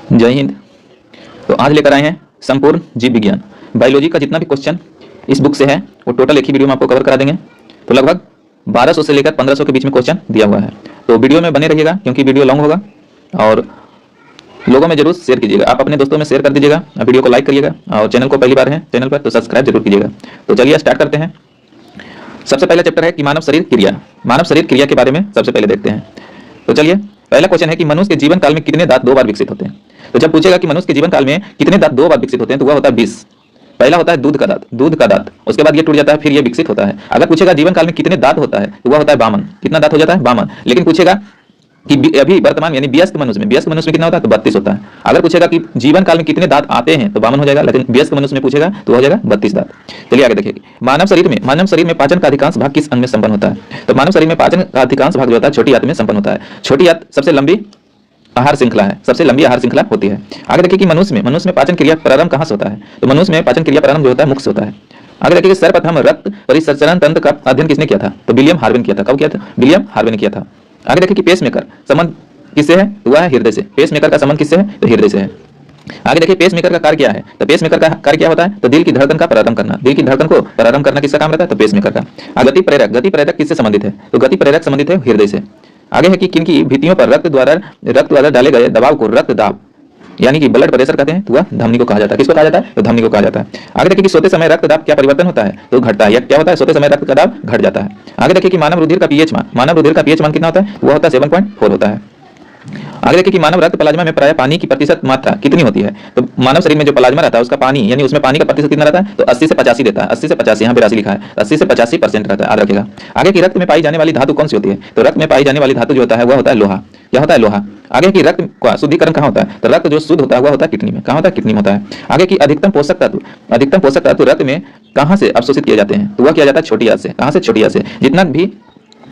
जय हिंद। तो आज लेकर आए हैं संपूर्ण जीव विज्ञान बायोलॉजी का जितना भी क्वेश्चन इस बुक से है वो टोटल एक ही वीडियो में आपको कवर करा देंगे। तो लगभग 1200 से लेकर 1500 के बीच में क्वेश्चन दिया हुआ है। तो वीडियो में बने रहिएगा क्योंकि वीडियो लॉन्ग होगा और लोगों में जरूर शेयर कीजिएगा। आप अपने दोस्तों में शेयर कर दीजिएगा, वीडियो को लाइक करिएगा और चैनल को पहली बार है चैनल पर तो सब्सक्राइब जरूर कीजिएगा। तो चलिए स्टार्ट करते हैं। सबसे पहला चैप्टर है कि मानव शरीर क्रिया। मानव शरीर क्रिया के बारे में सबसे पहले देखते हैं। तो चलिए पहला क्वेश्चन है कि मनुष्य के जीवन काल में कितने दांत 2 बार विकसित होते हैं। तो जब पूछेगा कि मनुष्य के जीवन काल में कितने दांत 2 बार विकसित होते हैं तो वह होता है 20। पहला होता है दूध का दांत, उसके बाद ये टूट जाता है, फिर ये विकसित होता है। अगर पूछेगा जीवन काल में कितने दांत होता है तो वह होता है 52। कितना दांत हो जाता है? 52। लेकिन पूछेगा कि अभी वर्तमान यानी वयस्क मनुष्य में कितना होता है तो 32 होता है। अगर पूछेगा कि जीवन काल में कितने दांत आते हैं तो 52 हो जाएगा, लेकिन वयस्क मनुष्य में पूछेगा तो हो जाएगा 32 दांत। चलिए आगे देखिए। मानव शरीर में पाचन का अधिकांश भाग किस अंग में संपन्न होता है? तो मानव शरीर में पाचन का अधिकांश भाग जो होता है छोटी आंत में संपन्न होता है। छोटी आंत सबसे लंबी आहार श्रृंखला है, सबसे लंबी आहार श्रृंखला होती है। आगे देखिए कि मनुष्य में पाचन क्रिया प्रारंभ कहां से होता है? तो मनुष्य में पाचन क्रिया प्रारंभ जो होता है मुख से होता है। आगे देखिए कि सर्वप्रथम रक्त परिसंचरण तंत्र का अध्ययन किसने किया था? तो विलियम हार्वे ने किया था। कब किया था? विलियम हार्वे ने किया था। आगे देखिए कि पेसमेकर संबंध किससे है? तो वह है हृदय से। पेसमेकर का संबंध किससे है? तो हृदय से है। आगे देखिए पेसमेकर का कार्य क्या है? तो पेसमेकर का कार्य क्या होता है? तो दिल की धड़कन का प्रारंभ करना। दिल की धड़कन को प्रारंभ करना किसका काम रहता है? तो पेसमेकर का। गति प्रेरक किससे संबंधित है? तो गति प्रेरक संबंधित है हृदय से। आगे है कि किनकी भित्तियों पर रक्त द्वारा डाले गए दबाव को रक्त दाब यानी कि ब्लड प्रेशर कहते हैं, तो वह धमनी को कहा जाता है। किसको कहा जाता है? तो धमनी को कहा जाता है। आगे देखिए कि सोते समय रक्त दाब क्या परिवर्तन होता है? तो घटता है। या क्या होता है? सोते समय रक्त का दाब घट जाता है। आगे देखिए कि मानव रुधिर का पीएच मान कितना होता है? वो होता है 7.4 होता है। आगे देखिए कि मानव रक्त प्लाज्मा में प्राय पानी की प्रतिशत मात्रा कितनी होती है? तो मानव शरीर में जो प्लाज्मा रहता है उसका पानी यानी उसमें पानी का प्रतिशत कितना रहता है? तो 80 से 85 देता है। 80 से 85 यहाँ पे राशि लिखा है, 80 से 85% रहता है, याद रखिएगा। आगे की रक्त में पाई जाने वाली धातु कौन सी होती है? तो रक्त में पाई जाने वाली धातु जो होता है वह होता है लोहा। क्या होता है? लोहा। आगे की रक्त का शुद्धिकरण कहाँ होता है? तो रक्त जो शुद्ध होता है वह होता है किडनी में। कहाँ होता है? किडनी में होता है। आगे की अधिकतम पोषक तत्व रक्त में कहाँ से अवशोषित किए जाते हैं? तो वह किया जाता है छोटी आंत से। कहाँ से? छोटी आंत से। जितना भी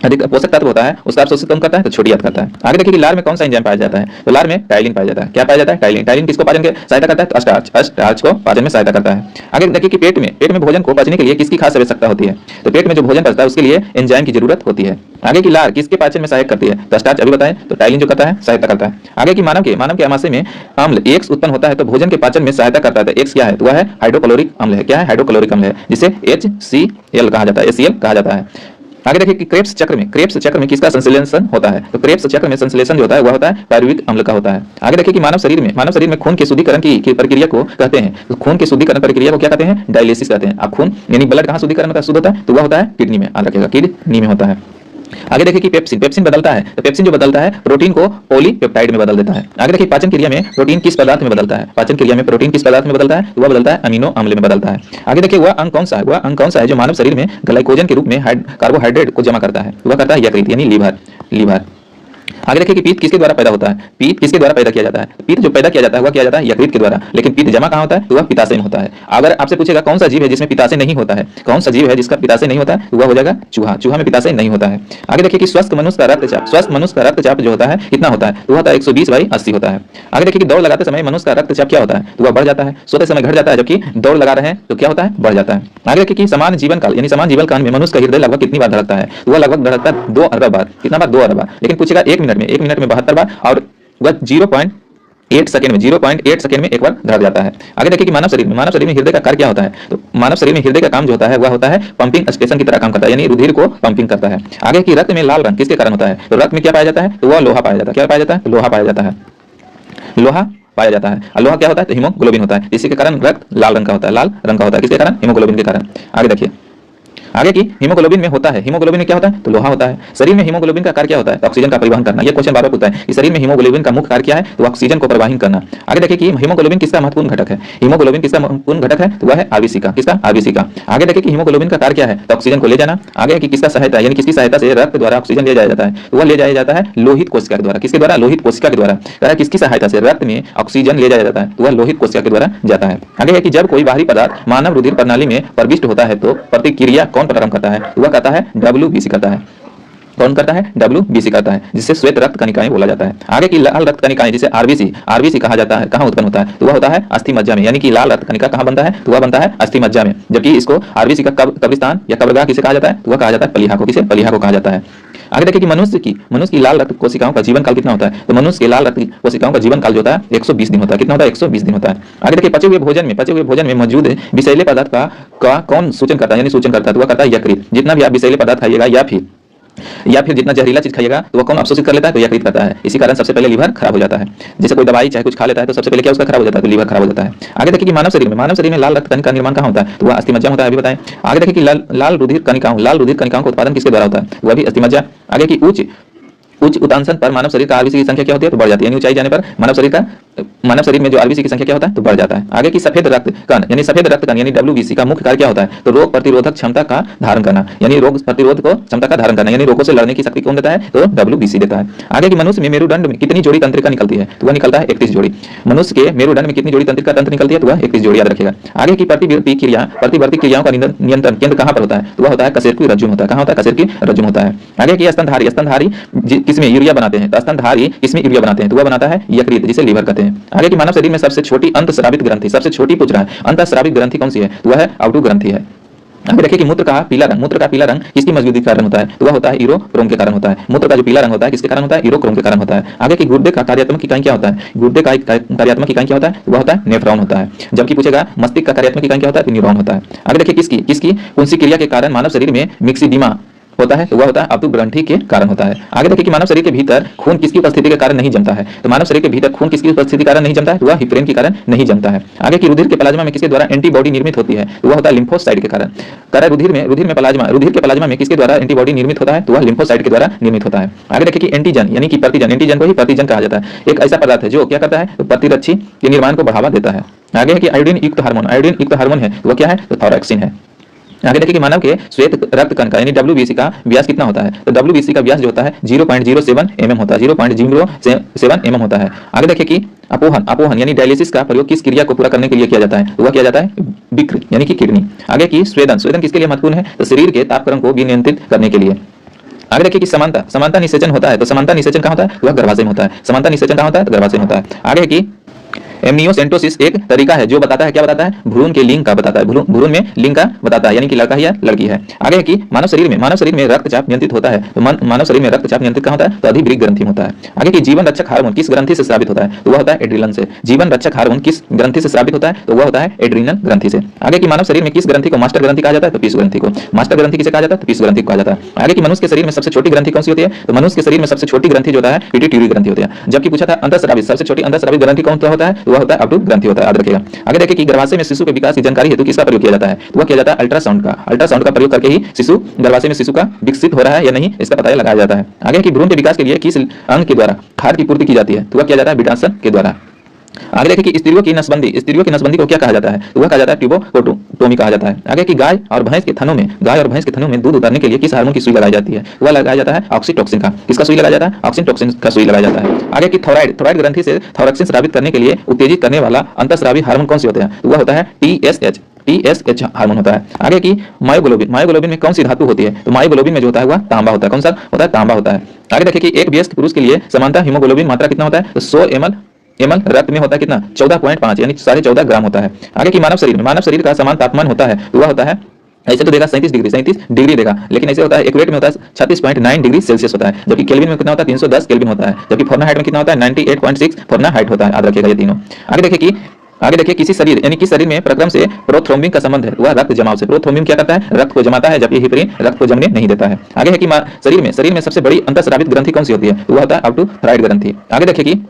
अधिक पोषक तत्व होता है उसका अवशोषित कौन करता है? तो छोटी आंत करता है। आगे देखिए कि लार में कौन सा एंजाइम पाया जाता है? तो लार में टाइलिन पाया जाता है। क्या पाया जाता है? टाइलिन। टाइलिन किसको पाचन के सहायता करता है? तो स्टार्च को पाचन में सहायता करता है। आगे देखिए कि पेट में भोजन को पचने के लिए किसकी खास आवश्यकता होती है? तो पेट में जो भोजन पचता है उसके लिए एंजाइम की जरूरत होती है। आगे की लार किसके पाचन में सहायक करती है? तो स्टार्च अभी बताएं, तो टाइलिन जो करता है सहायता करता है। आगे की मानव के आमाशय में अम्ल एक्स उत्पन्न होता है तो भोजन के पाचन में सहायता करता है। तो एक्स क्या है? तो वह है हाइड्रोक्लोरिक अम्ल है। क्या है? हाइड्रोक्लोरिक अम्ल है, जिसे HCl कहा जाता है, HCl कहा जाता है। आगे देखिए कि क्रेब्स चक्र में किसका संश्लेषण होता है? तो क्रेब्स चक्र में संश्लेषण जो होता है वह होता है पायरुविक अम्ल का होता है। आगे देखिए कि मानव शरीर में खून के शुद्धिकरण की प्रक्रिया को कहते हैं। तो खून के शुद्धिकरण प्रक्रिया को क्या कहते हैं? डायलिसिस कहते हैं। अब खून यानी ब्लड कहाँ शुद्धिकरण होता है? शुद्ध होता है तो वह होता है किडनी में। याद रखिएगा किडनी में होता है। आगे देखिए कि पेप्सिन बदलता है। तो पेप्सिन जो बदलता है प्रोटीन को पॉलीपेप्टाइड में बदल देता है। आगे देखिए पाचन क्रिया में प्रोटीन किस पदार्थ में बदलता है? पाचन क्रिया में प्रोटीन किस पदार्थ में बदलता है? वह बदलता है अमीनो अम्ल में बदलता है। आगे देखिए वह अंग कौन सा है जो मानव शरीर में ग्लाइकोजन के रूप में कार्बोहाइड्रेट को जमा करता है? वह करता है यकृत यानी लीवर। आगे देखिए कि पीत किसके द्वारा पैदा होता है? पीत किसके द्वारा पैदा किया जाता है? पीत जो पैदा किया जाता है वह किया जाता है यकृत के द्वारा। लेकिन पीत जमा कहाँ होता है? तो वह पित्ताशय में होता है। अगर आपसे पूछेगा कौन सा जीव है जिसमें पित्ताशय नहीं होता है? कौन सा जीव है जिसका पित्ताशय नहीं होता है? तो वह हो जाएगा चूहा में पित्ताशय नहीं होता है। आगे देखिए कि स्वस्थ मनुष्य का रक्तचाप जो होता है कितना होता है? तो वह होता है 120/80 होता है। आगे देखिए कि दौड़ लगाते समय मनुष्य का रक्तचाप क्या होता है? तो वह बढ़ जाता है। सोते समय घट जाता है, जबकि दौड़ लगा रहे हैं तो क्या होता है? बढ़ जाता है। आगे देखिए कि समान जीवन काल में मनुष्य का हृदय लगभग कितनी बार धड़कता है? तो वह लगभग धड़कता है 2 अरब बार। कितना बार? 2 अरब बार। लेकिन पूछेगा 1 मिनट में 72 बार और वह 0.8 सेकंड में एक बार धड़क जाता है। आगे देखिए कि मानव शरीर में हृदय का कार्य क्या होता है? तो मानव शरीर में हृदय का काम जो होता है वह होता है पंपिंग स्टेशन की तरह काम करता है, यानी रुधिर को पंपिंग करता है। आगे की रक्त में लाल रंग किसके कारण होता है? तो रक्त में क्या पाया जाता है? तो वह लोहा पाया जाता है। क्या पाया जाता है? तो लोहा पाया जाता है। और लोहा क्या होता है? तो हीमोग्लोबिन होता है। इसी के कारण रक्त लाल रंग का होता है। किसके कारण? हीमोग्लोबिन के कारण। आगे देखिए आगे की हीमोग्लोबिन में होता है। हीमोग्लोबिन में क्या होता है? तो लोहा होता है। शरीर में हीमोग्लोबिन का कार्य क्या होता है? तो ऑक्सीजन का परिवहन करना। ये क्वेश्चन बार-बार पूछता है कि शरीर में हीमोग्लोबिन का मुख्य कार्य क्या है? तो ऑक्सीजन को परिवहन करना। आगे देखिए कि हीमोग्लोबिन किसका महत्वपूर्ण घटक है? तो वह है आरबीसी का। किसका? आरबीसी का। आगे देखिए कि हीमोग्लोबिन का कार्य क्या है? तो ऑक्सीजन को ले जाना। आगे की किसका सहायता यानी किसकी सहायता से रक्त द्वारा ऑक्सीजन ले जाया जाता है? तो वह ले जाया जाता है लोहित कोशिका के द्वारा। किसके द्वारा? लोहित कोशिका के द्वारा। कह रहा है किसकी सहायता से रक्त में ऑक्सीजन ले जाया जाता है? तो वह लोहित कोशिका के द्वारा जाता है। आगे है कि जब कोई बाहरी पदार्थ मानव रुधिर प्रणाली में प्रविष्ट होता है तो प्रतिक्रिया कौन प्रारंभ करता है? वह कहता है WBC करता है। कौन करता है? WBC करता है, जिससे श्वेत रक्त कणिकाएं बोला जाता है। आगे की लाल रक्त कणिकाएं जिसे RBC कहा जाता है, कहाँ उत्पन्न होता है? तो वह होता है अस्थि मज्जा में। यानी कि लाल रक्त कणिका कहाँ बनता है? तो वह बनता है अस्थि मज्जा में। जबकि इसको RBC का कब्रिस्तान या कब्रगाह किसे कहा जाता है? तो वह कहा जाता है प्लीहा को। किसे? प्लीहा को कहा जाता है। आगे देखिए कि मनुष्य की लाल रक्त कोशिकाओं का जीवन काल कितना होता है? तो मनुष्य के लाल रक्त कोशिकाओं का जीवन काल जो होता है 120 दिन होता है। कितना होता है? 120 दिन होता है। आगे देखिए पचे हुए भोजन में मौजूद विषैले पदार्थ का कौन सूचन करता है? यानी सूचन करता है, तो वह करता है यकृत। जितना भी आप विषैले पदार्थ खाइएगा या फिर जितना जहरीला चीज खाइएगा तो वह कौन अवशोषित कर लेता है? तो यकृत करता है। इसी कारण सबसे पहले लीवर खराब हो जाता है। जैसे कोई दवाई चाहे कुछ खा लेता है तो सबसे पहले क्या उसका खराब हो जाता है? तो लीवर खराब हो जाता है। आगे देखिए कि मानव शरीर में लाल रक्त कणिका का निर्माण कहाँ होता है? तो वह अस्थि मज्जा में होता है, अभी बताएं। आगे देखिए कि लाल रुधिर कणिकाओं का उत्पादन किसके द्वारा होता है? वह भी अस्थि मज्जा। आगे की उच्च उतांशन पर मानव शरीर का RBC की संख्या क्या होती है? तो बढ़ जाती है। यानी ऊंचाई जाने पर मानव शरीर में जो RBC की संख्या क्या होता है? तो बढ़ जाता है। आगे की सफेद रक्त कण यानी WBC का मुख्य कार्य क्या होता है? तो रोग प्रतिरोधक क्षमता का धारण करना, यानी रोग प्रतिरोध को क्षमता का धारण करना, यानी रोगों से लड़ने की शक्ति कौन देता है? तो WBC देता है। आगे की मनुष्य में मेरुदंड में कितनी जोड़ी तंत्रिका निकलती है? तो वह निकलता है 31 जोड़ी। मनुष्य के मेरुदंड में कितनी जोड़ी तंत्र निकलती है? तो वह 31 जोड़ी, याद रखिएगा। आगे की प्रतिवर्ती क्रियाओं का नियंत्रण केंद्र कहां पर होता है? तो वह होता है कशेरुकी की रज्जु में होता है। कहां होता है? कशेरुकी की रज्जु में होता है। आगे की स्तनधारी किसमें यूरिया बनाते हैं? तो स्तनधारी किसमें यूरिया बनाते हैं? तो वह बनाता है यकृत, जिसे लीवर कहते हैं। आगे की मानव शरीर में सबसे छोटी अंतस्रावित ग्रंथि, सबसे छोटी पूछ रहा है, अंतस्रावित ग्रंथि कौन सी है? तो वह है अवधू ग्रंथि है। आगे देखिए कि मूत्र का पीला रंग किसकी मजबूती के कारण होता है? तो वह होता है यूरोक्रोम के कारण होता है। मूत्र का जो पीला रंग होता है किसके कारण होता है? यूरोक्रोम के कारण होता है। आगे की गुर्दे का कार्यात्मक इकाई क्या होता है? गुर्दे का कार्यात्मक इकाई क्या होता है? वह होता है नेफ्रॉन होता है। जबकि पूछेगा मस्तिष्क का कार्यात्मक इकाई क्या होता है? तो न्यूरॉन होता है। आगे देखिए किसकी कौन सी क्रिया के कारण मानव शरीर में मिक्सिडीमा होता है? तो वह होता है अवधू ग्रंथि के कारण होता है। आगे देखिए कि मानव शरीर के भीतर खून किसकी उपस्थिति के कारण नहीं जमता है? तो मानव शरीर के भीतर खून किसकी उपस्थिति के कारण नहीं जमता है? तो वह हिप्रेन के कारण नहीं जमता है। आगे की रुधिर के प्लाज्मा में किसके द्वारा एंटीबॉडी निर्मित होती है? तो वह होता है लिम्फोसाइट के कारण। रुधिर के प्लाज्मा में किसके द्वारा एंटीबॉडी निर्मित होता है? तो वह लिम्फोसाइट के द्वारा निर्मित होता है। आगे देखिए कि एंटीजन यानी कि एंटीजन को ही प्रतिजन कहा जाता है। एक ऐसा पदार्थ है जो क्या करता है? तो प्रतिरक्षी के निर्माण को बढ़ावा देता है। आगे है कि आयोडीन युक्त हार्मोन है, तो वह क्या है? तो थायरोक्सिन है। आगे देखिए कि मानव के श्वेत रक्त कण का यानी WBC का व्यास कितना होता है? तो WBC का व्यास जो होता है 0.07 mm होता है, 0.07 mm होता है। आगे देखिए कि अपोहन यानी डायलिसिस का प्रयोग किस क्रिया को पूरा करने के लिए किया जाता है? तो वह किया जाता है बिक्र यानी कि किडनी। आगे की स्वेदन किसके लिए महत्वपूर्ण है? तो शरीर के तापक्रम को भी नियंत्रित करने के लिए। आगे देखिए कि समानता निषेचन होता है, तो समानता निषेचन कहाँ होता है? वह गर्भाशय में होता है। समानता निषेचन कहाँ होता है? तो गर्भाशय में होता है। आगे की एमनियोसेंटोसिस एक तरीका है जो बताता है, क्या बताता है? भ्रूण के लिंग का बताता है, भ्रूण में लिंग का बताता है, यानी कि लड़का है या लड़की है। आगे है कि मानव शरीर में रक्तचाप नियंत्रित होता है, तो मानव शरीर में रक्तचाप नियंत्रित कहाँ होता है? तो अधिवृक्क ग्रंथि में होता है। आगे की जीवन रक्षक हार्मोन किस ग्रंथि से स्रावित होता है? तो वह होता है एड्रिनल से। जीवन रक्षक हार्मोन किस ग्रंथि से स्रावित होता है? तो वह होता है एड्रिनल ग्रंथि से। आगे की मानव शरीर में किस ग्रंथि को मास्टर ग्रंथि कहा जाता है? तो पीस ग्रंथि को। मास्टर ग्रंथि किसे कहा जाता है? तो पीस ग्रंथि को कहा जाता है। आगे की मनुष्य के शरीर में सबसे छोटी ग्रंथि कौन सी होती है? तो मनुष्य के शरीर में सबसे छोटी ग्रंथि जो होता है पिट्यूटरी ग्रंथि होती है। जबकि पूछा था अंतःस्रावित सबसे छोटी अंतःस्रावित ग्रंथि कौन सा होता है? तो वह होता है अवधू ग्रंथि होता है, याद रखिएगा। आगे देखिए कि गर्भाशय में शिशु के विकास की जानकारी हेतु किसका प्रयोग किया जाता है? तो वह किया जाता है अल्ट्रासाउंड का प्रयोग करके ही गर्भाशय में शिशु का विकसित हो रहा है या नहीं इसका पता लगाया जाता है। आगे की भ्रूण के विकास के लिए किस अंग के द्वारा खाद्य की पूर्ति की जाती है? तो वह किया जाता है बीजांड के द्वारा। आगे देखिए कि स्त्रियों की नसबंदी को क्या कहा जाता है? तो वह कहा जाता है ट्यूबोटोमी कहा जाता है। आगे की गाय और भैंस के थनों में दूध उतारने के लिए किस हार्मोन की सुई लगाई जाती है? वह लगाया जाता है ऑक्सीटोसिन का। किसका सुई लगाया जाता है? ऑक्सीटोसिन का सुई लगाया जाता है। आगे की थायराइड ग्रंथि से थायरोक्सिन स्रावित करने के लिए उत्तेजित करने वाला अंतःस्रावी हार्मोन कौन से होते हैं? तो वह होता है TSH हार्मोन होता है। आगे की मायोग्लोबिन में कौन सी धातु होती है? तो मायोग्लोबिन में जो होता है वह तांबा होता है। कौन सा होता है? तांबा होता है। आगे देखिए कि एक वयस्क पुरुष के लिए सामान्यतः हीमोग्लोबिन मात्रा कितना होता है? तो 100 ml रक्त में होता है कितना? 14.5 यानी 14.5 ग्राम होता है। आगे की मानव शरीर का समान तापमान होता है, तो वह होता है ऐसे तो देगा 37 डिग्री देगा, लेकिन ऐसे होता है एक्यूरेट में होता है 36.9 डिग्री सेल्सियस होता है। जबकि केल्विन में कितना होता है? 310 केल्विन होता है। जबकि फ़ारेनहाइट में कितना होता है? 98.6 फ़ारेनहाइट होता है, याद रखिएगा ये तीनों। आगे देखिए किस शरीर में प्रक्रम से प्रोथ्रोम्बिन का संबंध है? वह रक्त जमाव से। प्रोथ्रोम्बिन क्या करता है? रक्त को जमाता है, जबकि हिपरिन रक्त को जमने नहीं देता है। आगे है कि शरीर में सबसे बड़ी अंतःस्रावित ग्रंथि कौन सी होती है? वह होता है अवधू थायराइड ग्रंथि। आगे देखिए कि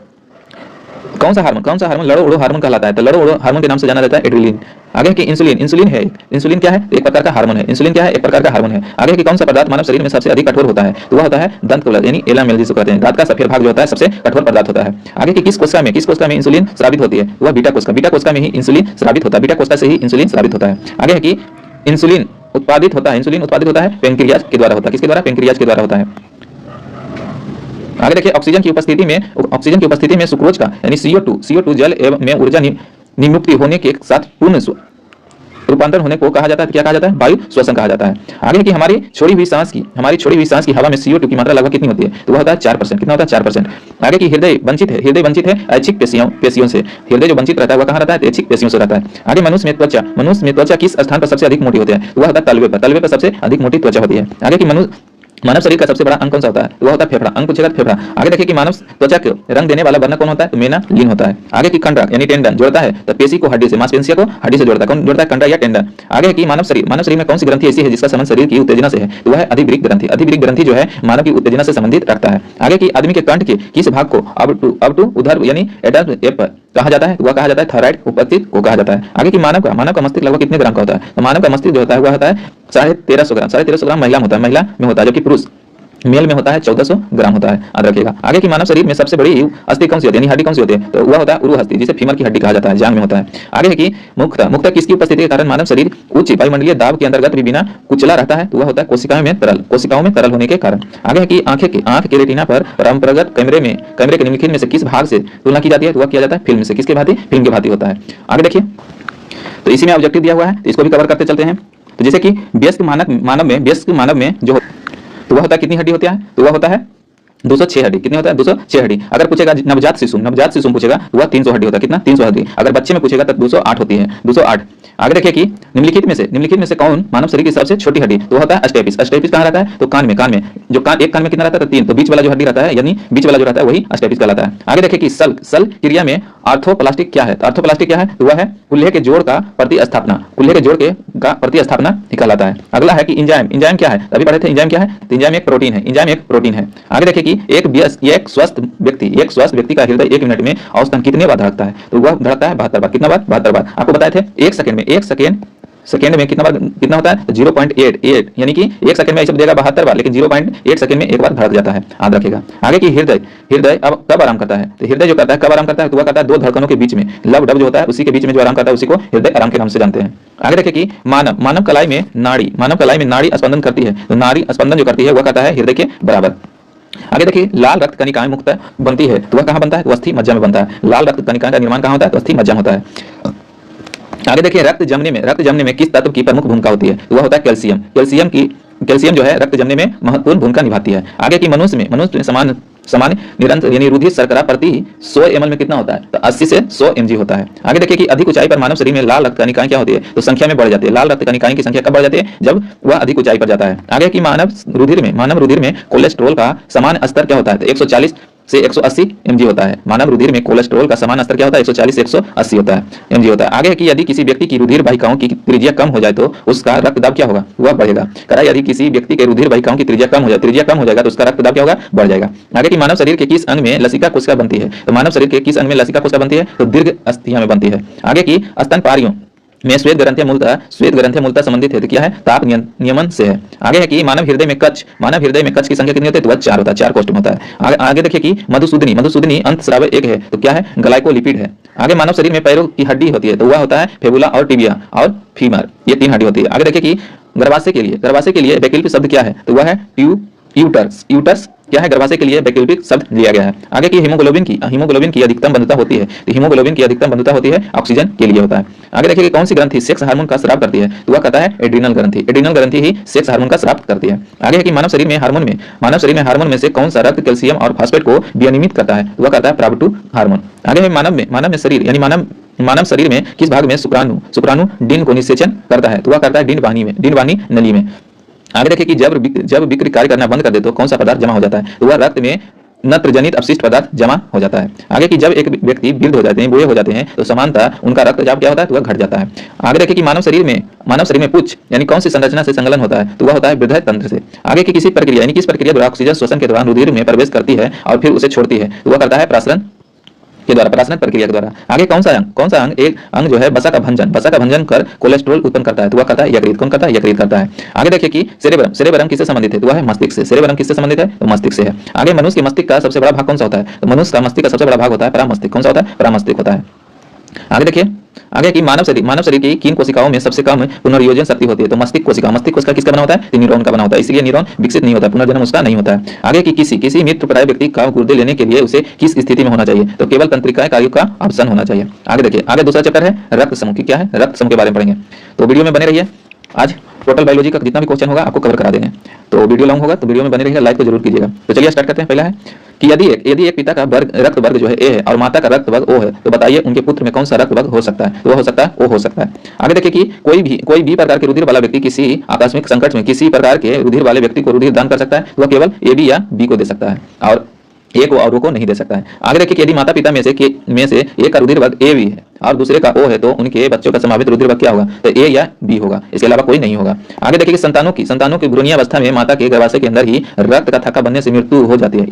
कौन सा हार्मोन लड़ो उड़ो हार्मोन कहलाता है? तो लड़ो उड़ो हार्मोन के नाम से जाना जाता है एड्रेनलिन। आगे कि इंसुलिन है। इंसुलिन क्या है? एक प्रकार का हार्मोन है। इंसुलिन क्या है? एक प्रकार का हार्मोन है। आगे कि कौन सा पदार्थ मानव शरीर में सबसे अधिक कठोर होता है? तो वह होता है दंत कवच यानी एलामेल जिसको कहते हैं। दांत का सफेद भाग जो होता है सबसे कठोर पदार्थ होता है। आगे कि किस कोशिका में इंसुलिन स्रावित होती है? वह बीटा कोशिका में ही इंसुलिन स्रावित होता है। बीटा कोशिका से ही इंसुलिन स्रावित होता है। आगे है कि इंसुलिन उत्पादित होता है पेनक्रियाज के द्वारा होता है। किसके द्वारा? पेनक्रियाज के द्वारा होता है। आगे देखिए ऑक्सीजन की उपस्थिति में सुक्रोज का यानी CO2 जल में ऊर्जा निम्युक्ति होने के साथ रूपांतरण होने को कहा जाता है, क्या कहा जाता है? वायु श्वसन कहा जाता है। आगे कि हमारी छोड़ी हुई सांस की हवा में CO2 की मात्रा लगभग कितनी होती है? तो वह होता है 4%। कितना होता है? 4%। आगे कि हृदय वंचित है ऐच्छिक पेशियों से। हृदय जो वंचित रहता है वह कहाँ रहता है? ऐच्छिक पेशियों से रहता है। आगे मनुष्य में त्वचा किस स्थान पर सबसे अधिक मोटी होती है? तो वह होता है तलवे पर सबसे अधिक मोटी त्वचा होती है। आगे कि मानव शरीर का सबसे बड़ा अंग कौन सा होता है? तो वह होता है फेफड़ा। अंग पूछेगा तो फेफड़ा। आगे देखिए कि मानव त्वचा को रंग देने वाला वर्णक कौन होता है? तो मेनालिन होता है। आगे की कंडरा यानी टेंडन जोड़ता है तो पेशी को हड्डी से, मांसपेशियों को हड्डी से जोड़ता है। कौन जोड़ता है? कंडरा या टेंडन। आगे की मानव शरीर में कौन सी ग्रंथि ऐसी है जिसका संबंध शरीर की उत्तेजना से है? तो वह है अधिवृक्क ग्रंथि। अधिवृक्क ग्रंथि जो है मानव की उत्तेजना से संबंधित रखता है। आगे की आदमी के कंठ के किस भाग को अब टू उधर यानी कहा जाता है? वह कहा जाता है थायराइड उपस्थित को कहा जाता है। आगे की मानव का मस्तिष्क लगभग कितने ग्राम का होता है? तो मानव का मस्तिष्क जो होता है वह होता है 1350 ग्राम महिला में होता है जबकि पुरुष मेल में होता है 1400 ग्राम होता है। याद रखिएगा। आगे की मानव शरीर में सबसे बड़ी अस्थि कौन सी होती है? यानी हड्डी कौन सी होती है? तो वह होता है उरु हस्ती जिसे फीमर की हड्डी कहा जाता है, जांग में होता है। आगे है कि मुक्ता किसकी उपस्थिति के कारण मानव शरीर उच्च वायुमंडलीय दाब के अंतर्गत भी बिना कुचला रहता है? तो वह होता है कोशिकाओं में तरल होने के कारण। आगे है कि आंख के रेटिना पर परंपरागत कैमरे के निम्नलिखित में से किस भाग से तुलना की जाती है? तो वह किया जाता है फिल्म से। किसके भांति? फिल्म के भांति होता है। आगे देखिए तो इसी में ऑब्जेक्टिव दिया हुआ है, इसको भी कवर करते चलते हैं। तो जैसे कि वयस्क मानव में जो तो वह होता है कितनी हड्डी होती है? तो वह होता है 206 हड्डी। कितनी होता है? 206 हड्डी। अगर पूछेगा नवजात शिशु पूछेगा तो वह 300 हड्डी होता है। कितना? 300 हड्डी। अगर बच्चे में पूछेगा तो 208 होती है, 208। आगे देखिए कि निम्नलिखित में से कौन मानव शरीर की सबसे छोटी हड्डी? तो होता है अस्टेपिस। अस्टेपिस कहाँ रहता है? तो कान में जो एक कान में कितना रहता है? 3। तो बीच वाला जो हड्डी रहता है यानी बीच वाला जो रहता है वही अस्टेपिस कहलाता है। आगे देखिए कि सल क्रिया में आर्थोप्लास्टिक क्या है? तो आर्थोप्लास्टिक क्या है? तो वह है कुल्हे के जोड़ का प्रतिस्थापना कहलाता है। अगला है कि इंजाइम क्या है? अभी पढ़े थे इंजाइम क्या है? तो इंजाइम एक प्रोटीन है। आगे देखिए कि एक स्वस्थ व्यक्ति का हृदय 1 मिनट में औसतन कितने बार धड़कता है? तो वह धड़कता है 72 बार। कितना बार? 72 बार। आपको बताए थे 1 सेकंड में कितना होता है? 0.88 यानी कि 1 सेकंड में ऐसे देगा 72 बार, लेकिन 0.8 सेकंड में एक बार धड़क जाता है। याद रखिएगा। आगे की हृदय अब कब आराम करता है? तो हृदय जो करता है कब आराम करता है? तो वह करता है 2 धड़कनों के बीच में, लब डब जो होता है उसी के बीच में जो आराम करता है उसी को हृदय आराम के नाम से जानते हैं। आगे देखिए कि मानव कलाई में नाड़ी स्पंदन करती है। तो नाड़ी स्पंदन जो करती है वह करता है हृदय के बराबर। आगे देखिए लाल रक्त कणिकाएं मुक्त बनती है तो वह कहां बनता है? तो अस्थि मज्जा में बनता है। लाल रक्त कणिकाएं का निर्माण कहां होता है? तो अस्थि मज्जा में होता है। आगे देखिए रक्त जमने में किस तत्व की प्रमुख भूमिका होती है? तो वह होता है कैल्शियम जो है रक्त जमने में महत्वपूर्ण भूमिका निभाती है। आगे की मनुष्य में सामान्य निरंतर यानी रुधिर शर्करा प्रति 100 ml में कितना होता है? तो 80 से 100 mg होता है। आगे देखिए कि अधिक ऊंचाई पर मानव शरीर में लाल रक्त कणिकाएं क्या होती है? तो संख्या में बढ़ जाती है। लाल रक्त कणिकाएं की संख्या कब बढ़ जाती है? जब वह अधिक ऊंचाई पर जाता है। आगे की मानव रुधिर में कोलेस्ट्रॉल का समान स्तर क्या होता है? तो 140 से 180 mg होता है। मानव रुधिर में कोलेस्ट्रॉल का समान स्तर क्या होता है? 140 से 180 होता है mg होता है। आगे है कि यदि किसी व्यक्ति की रुधिर वाहिकाओं की त्रिज्या कम हो जाए तो उसका रक्तदाब क्या होगा? वह बढ़ेगा। यदि किसी व्यक्ति के रुधिर वाहिकाओं की त्रिज्या कम हो जाएगा तो उसका रक्तदाब क्या होगा? बढ़ जाएगा। आगे की मानव शरीर के किस अंग में लसिका कोशिका बनती है? तो मानव शरीर के किस अंग में लसिका कोशिका बनती है? तो दीर्घ अस्थियां में बनती है। आगे की स्तनपारियों में श्वेत ग्रंथियां मूलतः संबंधित है तो क्या है? ताप नियमन से है। आगे है कि मानव हृदय में कच्छ की संख्या कितनी होती है? तो वह 4 होता है, 4 कोष्ठ में होता है। आगे देखिए कि मधुसूदनी अंतस्राव एक है तो क्या है? ग्लाइकोलिपिड है। आगे मानव शरीर में पैरों की हड्डी होती है तो वह होता है फेबुला और टिबिया और फीमर, ये 3 हड्डी होती है। आगे देखिए कि गर्भाशय के लिए वैकल्पिक शब्द क्या है? तो वह है यूटर्स क्या है? गर्भाशय के लिए वैकल्पिक शब्द लिया गया है। आगे की हीमोग्लोबिन की अधिकतम बंधुता होती है तो हीमोग्लोबिन की अधिकतम बंधुता होती है ऑक्सीजन के लिए होता है। आगे देखिए कि कौन सी ग्रंथि सेक्स हार्मोन का स्राव करती है? तो वह कहता है एड्रीनल ग्रंथि ही सेक्स हार्मोन का स्राव करती है। आगे है कि मानव शरीर में हार्मोन में से कौन सा रक्त कैल्शियम और फास्फेट को विनियमित करता है? तो वह कहता है प्राव2 हार्मोन। आगे है मानव शरीर में किस भाग में शुक्राणु डिन को निषेचन करता है? तो वह करता है डिन वाहिनी नली में। आगे देखिए कि जब विक्र कार्य करना बंद कर दे तो कौन सा पदार्थ जमा हो जाता है? तो वह रक्त में नत्र जनित अपशिष्ट पदार्थ जमा हो जाता है। आगे कि जब एक व्यक्ति वृद्ध हो जाते हैं, बूढ़े हो जाते हैं तो समानतः उनका रक्तचाप क्या होता है? तो वह घट जाता है। आगे देखिए कि मानव शरीर में पुच्छ यानी कौन सी संरचना से संलग्न होता है? तो वह होता है हृदय तंत्र से। आगे की किस प्रक्रिया द्वारा ऑक्सीजन श्वसन के दौरान रुधिर में प्रवेश करती है और फिर उसे छोड़ती है? तो वह करता है प्रासरण प्रक्रिया के द्वारा। आगे कौन सा अंग एक अंग जो है वसा का भंजन कर कोलेस्ट्रॉल उत्पन्न करता है? तो वह करता है यकृत। कौन करता है? यकृत करता है। आगे देखिए कि सेरेबरम किससे संबंधित है? तो वह है मस्तिष्क से। सेरेबरम किससे संबंधित है? तो मस्तिष्क से है। आगे मनुष्य के मस्तिष्क का सबसे बड़ा भाग कौन सा होता है? तो मनुष्य का मस्तिष्क का सबसे बड़ा भाग होता है परामस्तिष्क। कौन सा होता है? परामस्तिष्क होता है। आगे देखिए आगे की मानव शरीर की किन कोशिकाओं में सबसे कम पुनर्योजन शक्ति होती है? तो मस्तिष्क कोशिका किसका बना होता है? तो न्यूरॉन का बना होता है, इसलिए न्यूरॉन विकसित नहीं होता, पुनर्जन्म उसका नहीं होता है। आगे की किसी मृतप्राय व्यक्ति का गुर्दे लेने के लिए उसे किस स्थिति में होना चाहिए? तो केवल तंत्रिका कार्यों का ऑप्शन होना चाहिए। आगे देखिए, आगे दूसरा चैप्टर है रक्त समूह की, क्या है? रक्त समूह के बारे में पढ़ेंगे, तो वीडियो में बने रहिए। आज टोटल बायोलॉजी का जितना भी क्वेश्चन होगा आपको कवर करा देंगे, तो वीडियो लॉन्ग होगा तो वीडियो में बने रहिएगा, लाइक तो जरूर कीजिएगा। तो चलिए स्टार्ट करते हैं। पहला है कि यदि एक पिता का रक्त वर्ग जो है ए है और माता का रक्त वर्ग ओ है, तो बताइए उनके पुत्र में कौन सा रक्त वर्ग हो सकता है? तो वह हो सकता है ओ हो सकता है। आगे देखिए कि कोई भी प्रकार के रुधिर वाला व्यक्ति किसी आकस्मिक संकट में किसी प्रकार के रुधिर वाले व्यक्ति को रुधिर दान कर सकता है, तो वह केवल ए बी या बी को दे सकता है और ए को और ओ को नहीं दे सकता है। आगे देखिए कि यदि माता पिता में से एक का रुधिर वर्ग ए बी है और दूसरे का ओ है, तो उनके बच्चों का संभावित रुधिर वर्ग क्या होगा? तो ए या बी होगा, इसके अलावा कोई नहीं होगा। आगे देखिए कि संतानों की भ्रूणीयावस्था में माता के गर्भाशय के अंदर ही रक्त का थक्का बनने से मृत्यु हो जाती है।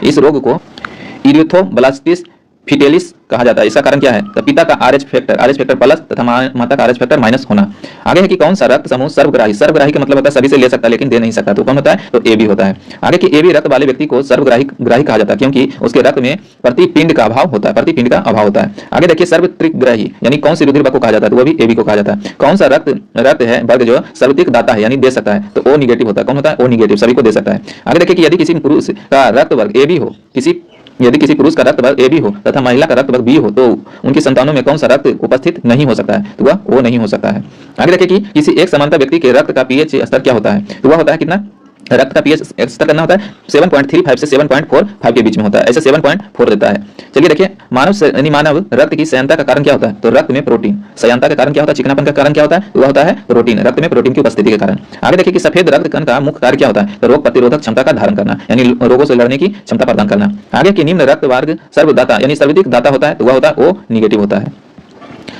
इस रोग को इरिथ्रोब्लास्टिस फिटेलिस कहा जाता है। इसका कारण क्या है? तो पिता का RH फैक्टर प्लस तथा माता का RH फैक्टर माइनस होना। आगे है कि कौन सा रक्त समूह सर्वग्राही का मतलब होता है सभी से ले सकता है लेकिन दे नहीं सकता, तो कौन होता है? तो AB होता है। आगे कि AB रक्त वाले व्यक्ति को सर्वग्राही कहा जाता है क्योंकि उसके रक्त में प्रतिपिंड का अभाव होता है। आगे देखिए सर्वत्रिग्राही यानी कौन सी रुधिर वर्ग को कहा जाता है? तो वो भी AB को कहा जाता है। कौन सा रक्त है वर्ग जो सर्वाधिक दाता है यानी दे सकता है? तो O निगेटिव होता है। कौन होता है? O निगेटिव, सभी को दे सकता है। आगे देखिए कि यदि किसी पुरुष का रक्त वर्ग AB हो यदि किसी पुरुष का रक्त वर्ग AB हो तथा महिला का रक्त वर्ग B हो, तो उनकी संतानों में कौन सा रक्त उपस्थित नहीं हो सकता है? तो वह O नहीं हो सकता है। आगे देखिए कि किसी एक समानता व्यक्ति के रक्त का pH स्तर क्या होता है? तो वह होता है कितना? रक्त का pH स्तर करना होता है 7.35 से 7.45 के बीच में होता है, ऐसे 7.4 देता है। चलिए देखिए मानव रक्त की सयांता का कारण क्या होता है? तो रक्त में प्रोटीन। सयांता का कारण क्या होता है? चिकनापन का कारण क्या होता है? वह होता है प्रोटीन, रक्त में प्रोटीन की उपस्थिति के कारण। आगे देखिए कि सफेद रक्त कण का मुख्य कार्य क्या होता है? तो रोग प्रतिरोधक क्षमता का धारण करना यानी रोगों से लड़ने की क्षमता प्रदान करना। आगे की निम्न रक्त वर्ग सर्वदाता यानी सर्वाधिक दाता होता है, तो वह होता है O निगेटिव होता है।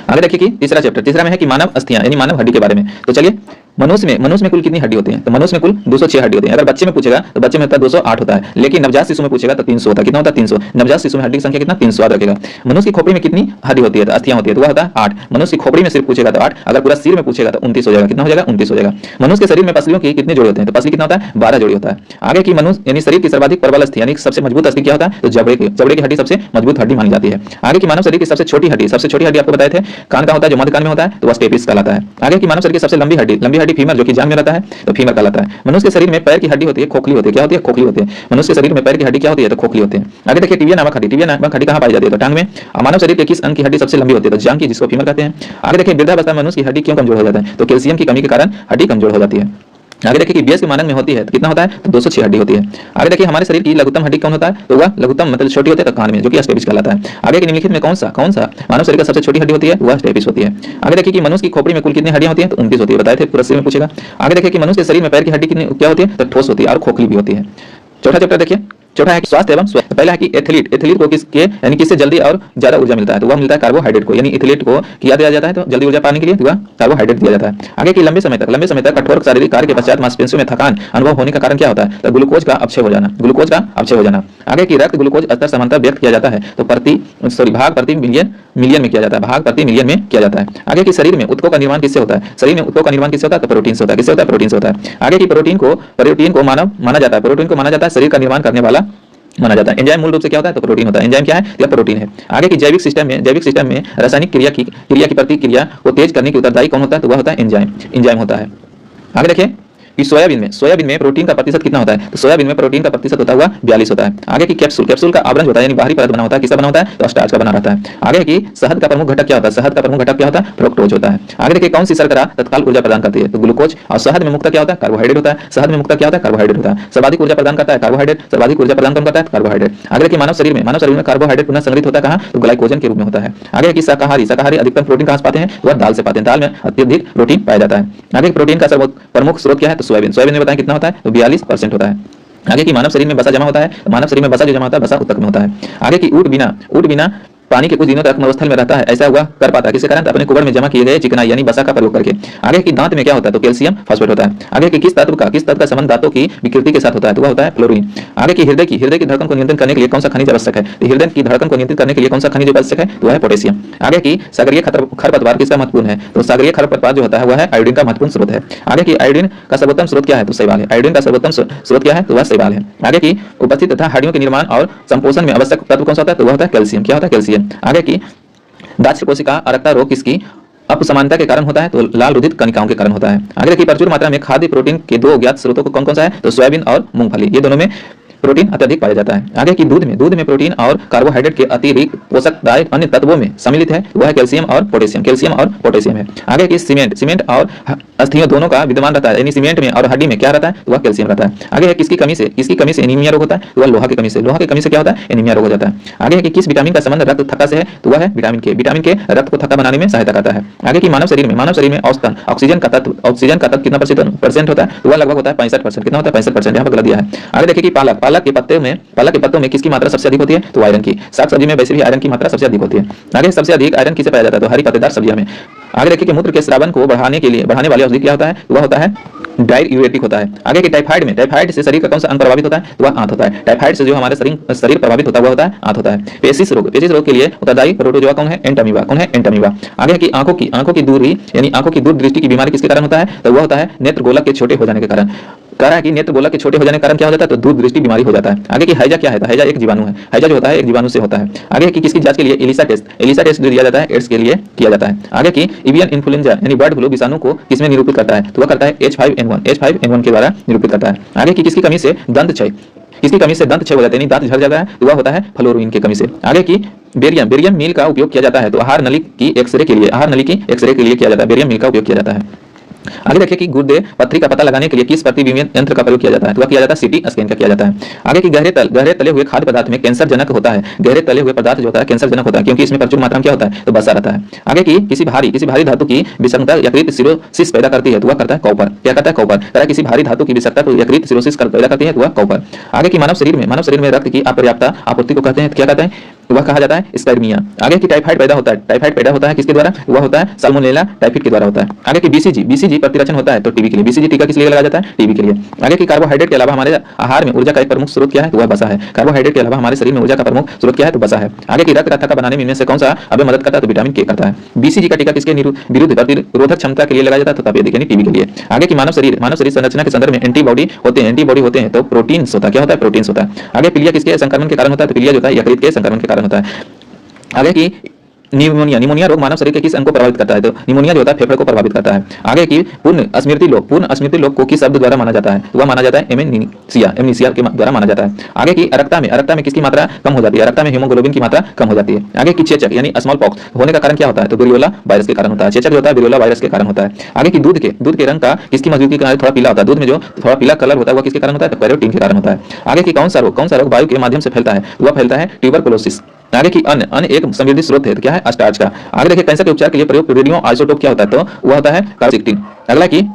आगे देखिए कि तीसरा में है कि मानव अस्थियां यानी मानव हड्डी के बारे में। तो चलिए मनुष्य में कुल कितनी हड्डी होती है? तो मनुष्य में कुल 206 हड्डी होती है। अगर बच्चे में पूछेगा तो बच्चे में होता है 208 होता है, लेकिन नवजात शिशु में पूछेगा तो 300 होता है। कितना होता है? 300। नवजात शिशु में हड्डी की संख्या कितना? 300 याद रखेगा। मनुष्य की खोपड़ी में कितनी हड्डी होती है? तो अस्थियां होती है, तो वह होता है 8। मनुष्य की खोपड़ी में सिर्फ पूछेगा तो 8, अगर पूरा सिर में पूछेगा तो 29 हो जाएगा। कितना हो जाएगा? 29 हो जाएगा। मनुष्य के शरीर में पसलियों की कितने जोड़े होते हैं? तो पसली कितना होता है? 12 जोड़ी होता है। आगे की मनुष्य यानी शरीर की सर्वाधिक प्रबल अस्थि यानी सबसे मजबूत अस्थि क्या होता है? तो जबड़े की हड्डी सबसे मजबूत हड्डी मानी जाती है। आगे की मानव शरीर की सबसे छोटी हड्डी आपको बताए थे कान का होता है, जो मध्य कान में होता है, तो वह स्टेपिस कहलाता है। आगे की मानव शरीर की सबसे लंबी हड्डी फीमर जो कि जांघ में रहता है, तो फीमर कहलाता है। मनुष्य के शरीर में पैर की हड्डी होती है, खोखली होती है। क्या होती है? खोखली होती है। मनुष्य के शरीर में पैर की हड्डी क्या होती है? तो खोखली होती है। आगे देखिए टिबिया नामक हड्डी कहां पाई जाती है? तो टांग में। मानव शरीर के किस अंग की हड्डी सबसे लंबी होती है? तो जांघ की, जिसको फीमर कहते हैं। आगे देखिए वृद्धावस्था में मनुष्य की हड्डी क्यों कमजोर हो जाता है? तो कैल्शियम की कमी के कारण हड्डी कमजोर हो जाती है। आगे देखिए कि 20 के मानक में होती है तो कितना होता है? तो 206 हड्डी होती है। आगे देखिए हमारे शरीर की लघुत्तम हड्डी कौन होता है? तो वह लघुत्तम मतलब छोटी होती है, तो कान में, जो कि स्टेपिस कहलाता है। आगे की निम्नलिखित में कौन सा मानव शरीर का सबसे छोटी हड्डी होती है? वह स्टेपिस होती है। आगे देखिए कि मनुष्य की खोपड़ी में कुल कितनी हड्डियां होती हैं? तो 29 होती है, बताए थे, पूरा शरीर में पूछेगा। आगे देखिए कि मनुष्य के शरीर में पैर की हड्डी कितनी क्या होती है? तो ठोस होती है और खोखली भी होती है। चौथा चैप्टर देखिए, चौथा है कि स्वास्थ्य एवं स्वास्थ्य। पहला है कि एथलीट को किससे जल्दी और ज्यादा ऊर्जा मिलता है? तो वह मिलता है कार्बोहाइड्रेट को, यानी एथलीट को किया दिया जाता है तो जल्दी ऊर्जा पाने के लिए वह कार्बोहाइड्रेट दिया जाता है। आगे की लंबे समय तक कठोर शारीरिक कार्य के पश्चात मांसपेशियों में थकान अनुभव होने का कारण क्या होता है? तो ग्लूकोज का अपक्षय हो जाना। आगे की रक्त ग्लूकोज स्तर समानता व्यक्त किया जाता है तो भाग प्रति मिलियन में किया जाता है। आगे की शरीर में उत्तकों का निर्माण किससे होता है? शरीर में उत्तकों का निर्माण किससे होता है? तो प्रोटीन से होता है। किससे होता है? प्रोटीन से होता है। आगे की प्रोटीन को माना जाता है शरीर का निर्माण करने वाला माना जाता है। एंजाइम मूल रूप से क्या होता है? तो प्रोटीन होता है। एंजाइम क्या है? यह प्रोटीन है। आगे की जैविक सिस्टम में रासायनिक क्रिया की प्रतिक्रिया को तेज करने की उत्तरदायी कौन होता है? तो वह होता है एंजाइम होता है। आगे देखिए कि सोयाबीन में प्रोटीन का प्रतिशत कितना होता है? तो सोयाबीन में प्रोटीन का प्रतिशत होता हुआ 42 होता है। आगे की कैप्सूल का आवरण होता है, यानी बाहरी परत बना होता है। किसका बना होता है? तो स्टार्च का बना रहता है। आगे की शहद का प्रमुख घटक क्या होता है? फ्रुक्टोज होता है। आगे देखिए कौन सी शर्करा तत्काल ऊर्जा प्रदान करती है? तो ग्लूकोज। और शहद में मुक्त क्या होता है? कार्बोहाइड्रेट होता है। कार्बोहाइड्रेट होता है। सर्वाधिक ऊर्जा प्रदान करता है कार्बोहाइड्रेट। आगे देखिए मानव शरीर में कार्बोहाइड्रेट पुनः संग्रहित होता है कहां? तो ग्लाइकोजन के रूप में होता है। आगे की शाकाहारी अधिकतम प्रोटीन कहां से पाते हैं? वह दाल से पाते हैं। दाल में अत्यधिक प्रोटीन पाया जाता है। आगे प्रोटीन का प्रमुख स्रोत क्या है? तो सोयाबीन में बताएं कितना होता है? तो 42% होता है। आगे की मानव शरीर में वसा जमा होता है। मानव शरीर में वसा जो जमा होता है वसा ऊतक में होता है। आगे की ऊँट बिना पानी के कुछ दिनों तक अवस्था में रहता है, ऐसा हुआ कर पाता है किसके कारण? अपने कुबड़ में जमा किए गए चिकनाई यानी वसा का प्रयोग करके। आगे की दांत में क्या होता है? तो कैल्शियम फॉस्फेट होता है। आगे की किस तत्व का संबंध दांतों की विकृति के साथ होता है? तो वह होता है फ्लोरीन। आगे की हृदय की धड़कन को नियंत्रित करने के लिए कौन सा खनिज आवश्यक है? तो हृदय की धड़कन को नियंत्रित करने के लिए कौन सा खनिज आवश्यक है? तो वह है पोटेशियम। आगे की सागरीय खरपतवार किसका महत्वपूर्ण है? तो सागरीय खरपतवार जो होता है वह है आयोडीन का महत्वपूर्ण स्रोत है। आगे की आयोडीन का सर्वोत्तम स्रोत क्या है? तो शैवाल है। आयोडीन का सर्वोत्तम स्रोत क्या है? तो वह शैवाल है। आगे की उपस्थित तथा हड्डियों के निर्माण और संपोषण में आवश्यक तत्व कौन सा होता है? तो वह होता है कैल्शियम। क्या होता है? कैल्शियम। आगे की दाक्ष कोशिका अरक्ता रोग किसकी अपसमानता के कारण होता है? तो लाल रुधिर कणिकाओं के कारण होता है। आगे देखिए, प्रचुर मात्रा में खाद्य प्रोटीन के दो ज्ञात स्रोतों को कौन कौन सा है? तो सोयाबीन और मूंगफली, ये दोनों में प्रोटीन अत्यधिक पाया जाता है। आगे की दूध में प्रोटीन और कार्बोहाइड्रेट के अतिरिक्त पोषकदायक अन्य तत्वों में सम्मिलित है, वह कैल्शियम और पोटेशियम है। आगे की सीमेंट और अस्थियों दोनों का विद्यमान रहता है, यानी सीमेंट में और हड्डी में क्या रहता है? वह कैल्शियम रहता है। आगे है किसकी कमी से एनीमिया रोग होता है? वह लोहा की कमी से क्या होता है? एनीमिया रोग हो जाता है। आगे है कि किस विटामिन का संबंध रक्त थक्का से है? तो वह है विटामिन के रक्त को थक्का बनाने में सहायता करता है। आगे की मानव शरीर में औसतन ऑक्सीजन का तत्व कितना परसेंट होता है? तो वह लगभग होता है 65%। कितना होता है? 65%। यहाँ पर गलत दिया है। आगे देखिए कि पालक के पत्तों में किसकी मात्रा सबसे अधिक होती है? तो आयरन की। साग सब्जी में वैसे भी आयरन की मात्रा सबसे अधिक होती है। आगे सबसे अधिक आयरन किसे पाया जाता है? तो हरी पत्तेदार सब्जियों में। आगे देखिए कि मूत्र के स्रावन को बढ़ाने वाली औषधि क्या होता है? वह होता है डाययूरेटिक होता है। आगे की टाइफाइड से शरीर का कौन सा अंग प्रभावित होता है? तो वह आंत होता है। टाइफाइड से जो हमारे शरीर प्रभावित होता है वह होता है आंत होता है। पेशिश रोग के लिए उत्तरदायी प्रोटोजोआ कौन है? एंटामीबा। आगे की आंखों की दूर दृष्टि की बीमारी किसके कारण होता है? तो वह होता है नेत्र गोलक के छोटे हो जाने के कारण। कह रहा है कि नेत्र गोलक के छोटे हो जाने के कारण क्या हो जाता है? तो दूर दृष्टि बीमारी हो जाता है। आगे की हैजा क्या है? तो हैजा एक जीवाणु है। हैजा जो होता है एक जीवाणु से होता है। आगे की किसकी जांच के लिए? एलिसा टेस्ट जो दिया जाता है एड्स के लिए किया जाता है। आगे की एवियन इन्फ्लुएंजा यानी बर्ड फ्लू विषाणु को किसमें निरूपित करता है? तो वह करता है H5N1 के द्वारा निरूपित करता है। आगे की किसकी कमी से दंत क्षय हो जाता है, यानी दांत झड़ जाता है, तो वह होता है फ्लोरीन की कमी से। आगे की बेरियम मील का उपयोग किया जाता है, तो आहार नली की एक्सरे के लिए किया जाता है। बेरियम मील का उपयोग किया जाता है। आगे देखिए कि गुर्दे पथरी का पता लगाने के लिए किस प्रतिबिंब यंत्र का प्रयोग किया जाता है? तो वह किया जाता है सीटी स्कैन का किया जाता है। आगे की गहरे तले हुए खाद्य पदार्थ में कैंसर जनक होता है। गहरे तले हुए पदार्थ जो होता है कैंसर जनक होता है, क्योंकि इसमें प्रचुर मात्रा में क्या होता है? तो वसा रहता है। आगे की किसी भारी धातु की विषमता यकृत सिरोसिस पैदा करती है, तो वह करता है कॉपर। क्या करता है? कॉपर। किसी भारी धातु की विषमता को यकृत सिरोसिस पैदा करती है, तो वह कॉपर। आगे की मानव शरीर में रक्त की अपर्याप्तता आपूर्ति को कहते हैं, क्या कहते हैं? वह कहा जाता है स्कर्मिया। आगे की टाइफाइड पैदा होता है किसके द्वारा? वह होता है साल्मोनेला टाइफाइड के द्वारा होता है। आगे की बीसीजी प्रतिरक्षण होता है, तो टीबी के लिए। बीसीजी टीका किस लिए लगाया जाता है? टीबी के लिए। आगे की कार्बोहाइड्रेट के अलावा हमारे आहार में ऊर्जा का एक प्रमुख स्रोत क्या है? तो वह वसा है। कार्बोहाइड्रेट के अलावा हमारे शरीर में ऊर्जा का प्रमुख स्रोत क्या है? तो वसा है। आगे की रक्त का थक्का बनाने में इनमें से कौन सा अवयव मदद करता है? तो विटामिन के करता है। बीसीजी का टीका किसके विरुद्ध प्रतिरोधक क्षमता के लिए लगाया जाता है? तो तपेदिक यानी टीबी के लिए। आगे की मानव शरीर संरचना के संदर्भ में एंटीबॉडी होते हैं, तो प्रोटीन्स होता है। क्या होता है? प्रोटीन्स होता है। आगे पीलिया किसके संक्रमण के कारण होता है? तो पीलिया जो होता है यकृत के संक्रमण के कारण होता है। आगे की निमोनिया रोग मानव शरीर के किस अंग को प्रभावित करता है? तो निमोनिया जो होता है फेफड़े को प्रभावित करता है। आगे की पूर्ण स्मृति लोग को किस शब्द द्वारा माना जाता है? वह माना जाता है एमनीसिया के द्वारा माना जाता है। आगे की अरक्ता में किसकी मात्रा कम हो जाती है? अरक्ता में हीमोग्लोबिन की मात्रा कम हो जाती है। आगे की चेचक यानी स्मॉल पॉक्स होने का कारण क्या होता है? तो विरियोला वायरस के कारण होता है। चेचक जो होता है विरियोला वायरस के कारण होता है। आगे की दूध के रंग का किसकी मौजूदगी के कारण थोड़ा पीला होता है? दूध में जो थोड़ा पीला कलर होता है वह किसके कारण होता है? तो कैरोटीन के कारण होता है। आगे की कौन सा रोग वायु के माध्यम से फैलता है? वह फैलता है ट्यूबरकुलोसिस। आगे की अन्य एक समृद्धि स्रोत है, तो क्या है? स्टार्च का। आगे देखिए कैंसर के उपचार के लिए प्रयुक्त रेडियो आइसोटोप क्या होता है? तो वह होता है कार्बोसिक्टिन। अगला की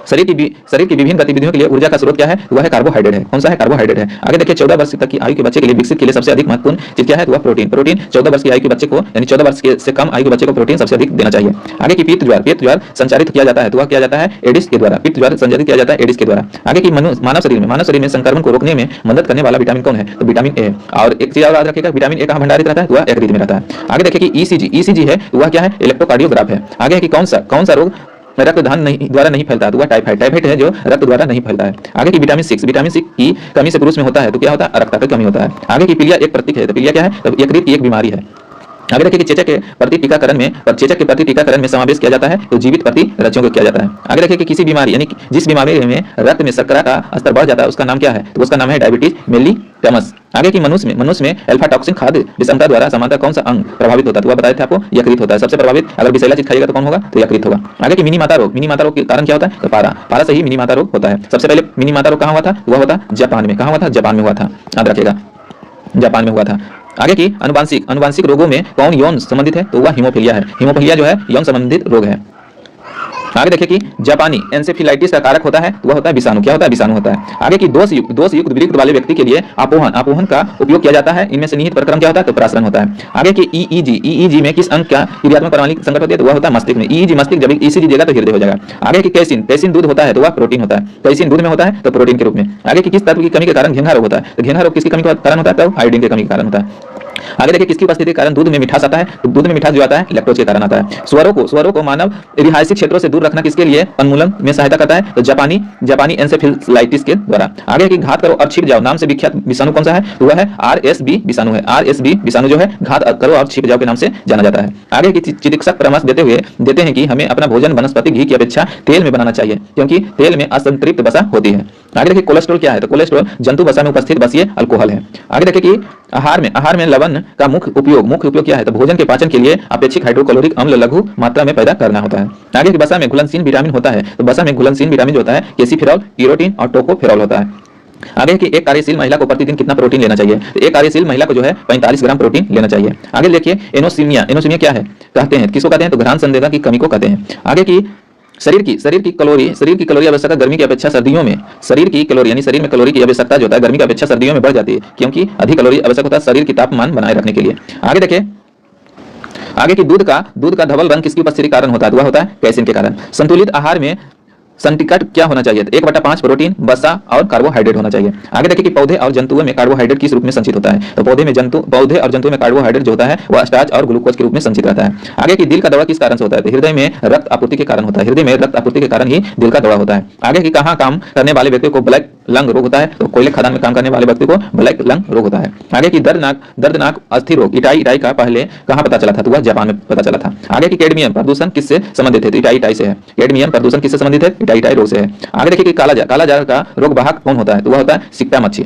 शरीर की विभिन्न गतिविधियों के लिए ऊर्जा का स्रोत क्या है? वह है कार्बोहाइड्रेट है। कौन सा है? कार्बोहाइड्रेट है। आगे देखिए 14 वर्ष तक की आयु के बच्चे के लिए विकसित के लिए सबसे अधिक महत्वपूर्ण चीज क्या है? तो वह प्रोटीन 14 वर्ष की आयु के बच्चे को, यानी 14 वर्ष से कम आयु के बच्चे को प्रोटीन सबसे अधिक देना चाहिए। आगे की पित्त ज्वार संचारित किया जाता है, तो वह किया जाता है एडिस के द्वारा। पित्त ज्वार संचारित किया जाता है एडिस के द्वारा। आगे की मानव शरीर में संक्रमण को रोकने में मदद करने वाला विटामिन कौन है? तो विटामिन ए। और एक चीज याद रखिएगा, विटामिन ए कहां भंडारित रहता है? वह यकृत में रहता है। आगे देखिए कि ईसीजी है, वह क्या है? इलेक्ट्रोकार्डियोग्राफ है। आगे की कौन सा रोग रक्त द्वारा नहीं फैलता है? तो वह टाइफाइड है जो रक्त द्वारा नहीं फैलता है। आगे की विटामिन 6 की कमी से पुरुष में होता है, तो क्या होता है? अरक्ता की कमी होता है। आगे की पीलिया एक प्रतीक है, तो पीलिया क्या है? तो यकृत की एक बीमारी है। आगे देखिए कि चेचक के प्रति टीकाकरण में समावेश किया जाता है, तो जीवित प्रतिरक्षियों को किया जाता है। आगे देखिए कि किसी बीमारी यानी जिस बीमारी में रक्त में शर्करा का स्तर बढ़ जाता है उसका नाम क्या है? तो उसका नाम है डायबिटीज मेलिटमस। आगे की मनुष्य में अल्फा टॉक्सिन खाद्य विषमता द्वारा सामान्यतः कौन सा अंग प्रभावित होता है? तो वह बताए थे आपको यकृत होता है। सबसे प्रभावित अगर विषैला चीज खाइएगा तो कौन होगा? तो यकृत होगा। आगे की मिनी माता रोग के कारण क्या होता है? तो पारा से ही मिनी माता रोग होता है। सबसे पहले मिनी माता रोग कहाँ हुआ था? वह होता जापान में। कहाँ हुआ था? जापान में हुआ था, याद रखिएगा, जापान में हुआ था। आगे की अनुवांशिक रोगों में कौन यौन संबंधित है? तो वह हीमोफीलिया है। हीमोफीलिया जो है यौन संबंधित रोग है। आगे देखिए कि जापानी एन्सेफेलाइटिस का कारक होता है, वह होता है विषाणु। क्या होता है? विषाणु होता है। आगे की दोष युक्त विरक्त वाले व्यक्ति के लिए आपोहन का उपयोग किया जाता है। इनमें से निहित प्रक्रम क्या होता है? तो प्रासरण होता है। आगे की ईईजी में किस अंग का क्रियात्मक प्रणाली संकट होती है? तो वह होता है मस्तिष्क में। ईईजी मस्तिष्क, जब ईसीजी देगा तो हृदय हो जाएगा। आगे की कैसिन दूध होता है, तो वह प्रोटीन होता है। कैसिन दूध में होता है तो प्रोटीन के रूप में। आगे की किस तत्व की कमी के कारण घेंघा रोग होता है? तो घेंघा रोग किसकी कमी के कारण होता है? तो आयोडीन की कमी के कारण होता है। आगे देखिए किसकी उपस्थिति के कारण दूध में मिठास आता है, तो दूध में मिठास जो आता है लैक्टोज के कारण आता है। स्वरों को मानव रिहायशी क्षेत्रों से दूर रखना किसके लिए उन्मूलन में सहायता करता है, तो जापानी एन्सेफेलाइटिस के द्वारा। आगे की घात करो और छिप जाओ नाम से विख्यात विषाणु कौन सा है, तो वह है आरएसबी विषाणु है। आरएसबी विषाणु जो है घात करो और छिप जाओ के नाम से जाना जाता है। आगे की चिकित्सक परामर्श देते हैं कि हमें अपना भोजन वनस्पति घी की अपेक्षा तेल में बनाना चाहिए, क्योंकि तेल में असंतृप्त वसा होती है। आगे देखिए कोलेस्ट्रॉल क्या है, तो कोलेस्ट्रॉल जंतु वसा में उपस्थित वसीय अल्कोहल है। आगे देखिए कि आहार में लवण का मुख्य उपयोग क्या है, तो भोजन के पाचन के लिए अपेक्षित हाइड्रोक्लोरिक अम्ल लघु मात्रा में पैदा करना होता है। आगे की वसा में घुलनशील विटामिन होता है, तो वसा में घुलनशील विटामिन जो होता है कैल्सिफेरॉल, कीरोटिन और टोकोफेरॉल होता है। आगे की एक कार्यशील महिला को प्रतिदिन कितना प्रोटीन लेना चाहिए, तो एक कार्यशील महिला को जो है 45 ग्राम प्रोटीन लेना चाहिए। आगे देखिए एनोसीमिया क्या है कहते हैं, किसको कहते हैं, तो घ्राण संवेदना की कमी को कहते हैं। आगे की शरीर की कैलोरी आवश्यकता गर्मी की अपेक्षा सर्दियों में शरीर की कैलोरी यानी शरीर में कैलोरी की आवश्यकता जो होता है गर्मी की अपेक्षा सर्दियों में बढ़ जाती है, क्योंकि अधिक कैलोरी आवश्यक होता है शरीर की तापमान बनाए रखने के लिए। आगे देखिए आगे की दूध का धवल रंग किसकी उपस्थिति के कारण होता है, तो वह होता है कैसिन के कारण। संतुलित आहार में संटिकट क्या होना चाहिए, 1/5 प्रोटीन, वसा और कार्बोहाइड्रेट होना चाहिए। आगे देखिए कि पौधे और जंतुओं में कार्बोहाइड्रेट किस रूप में संचित होता है, तो पौधे और जंतुओं में कार्बोहाइड्रेट जो होता है वह स्टार्च और ग्लूकोज के रूप में संचित रहता है। आगे की दिल का दौरा किस कारण से होता है, तो हृदय में रक्त आपूर्ति के कारण होता है। हृदय में रक्त आपूर्ति के कारण ही दिल का दौरा होता है। आगे की कहाँ काम करने वाले व्यक्ति को ब्लैक लंग रोग होता है, तो कोयले खदान में काम करने वाले व्यक्ति को ब्लैक लंग रोग होता है। आगे की दर्दनाक अस्थि रोग इटाई का पहले कहाँ पता चला था, तो वह जापान में पता चला था। आगे की कैडमियम प्रदूषण किससे संबंधित है, तो इटाई से है। कैडमियम प्रदूषण किससे संबंधित है, इटाई रोग से है। आगे देखिए कि कालाजार का रोग वाहक कौन होता है, तो वह होता है सिक्टा मच्छी।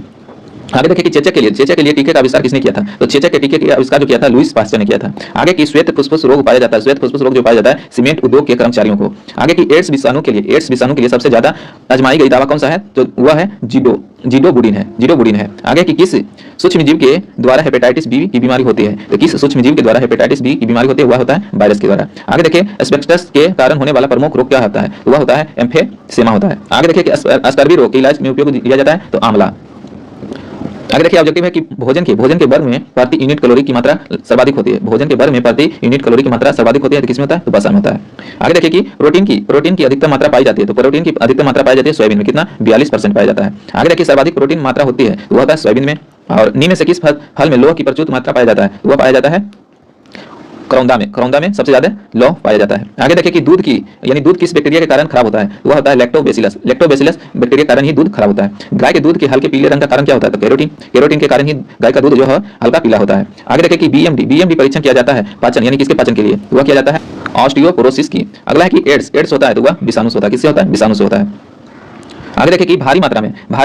आगे देखिए कि चेचक के लिए टीके का आविष्कार किसने किया था, तो चेचक के टीके का आविष्कार जो किया था लुईस पास्चर ने किया था। आगे की श्वेत फुस्फुस रोग पाया जाता है, श्वेत फुस्फुस रोग जो पाया जाता है सीमेंट उद्योग के कर्मचारियों को। आगे की एड्स विषाणु के लिए सबसे ज्यादा आजमाई गई दवा कौन सा है, तो वह है जीडोबुडिन है। आगे की किस सूक्ष्म जीव के द्वारा हेपेटाइटिस बी की बीमारी होती है, तो किस सूक्ष्म जीव के द्वारा हेपेटाइटिस बी की बीमारी होती है, वह होता है वायरस के द्वारा। आगे देखिए एस्बेस्टस के कारण होने वाला प्रमुख रोग क्या होता है, तो वह होता है एम्फेसेमा होता है। आगे देखिए कि स्कर्वी रोग के इलाज में उपयोग किया जाता है, तो आंवला। आगे देखिए ऑब्जेक्टिव है कि भोजन के वर्ग में प्रति यूनिट कैलोरी की मात्रा सर्वाधिक होती है। भोजन के वर्ग में प्रति यूनिट कैलोरी की मात्रा सर्वाधिक होती है, तो किसमें होता है, तो वसा में होता है। आगे देखिए कि प्रोटीन की अधिकतम मात्रा पाई जाती है, तो प्रोटीन की अधिकतम मात्रा पाई जाती है सोयाबीन में, कितना 42% पाया जाता है। आगे देखिए सर्वाधिक प्रोटीन मात्रा होती है, तो वह होता है सोयाबीन में। और नीम में से किस फल में लोह की प्रचुर मात्रा पाया जाता है, तो वह पाया जाता है करौंदा में सबसे ज्यादा लौह पाया जाता है। आगे देखिए कि दूध किस बैक्टीरिया के कारण खराब होता है, तो वह होता है लैक्टोबैसिलस बैक्टीरिया के कारण ही दूध खराब होता है। गाय के दूध के हल्के पीले रंग का कारण क्या होता है, तो कैरोटीन के कारण ही गाय का दूध जो है हल्का पीला होता है। आगे देखिए कि बीएमडी परीक्षण किया जाता है पाचन यानी किसके पाचन के लिए, वह किया जाता है ऑस्टियोपोरोसिस की। अगला है कि एड्स होता है, तो वह विषाणु से होता है, किससे होता है, विषाणु से होता है। आगे देखिए कि भारी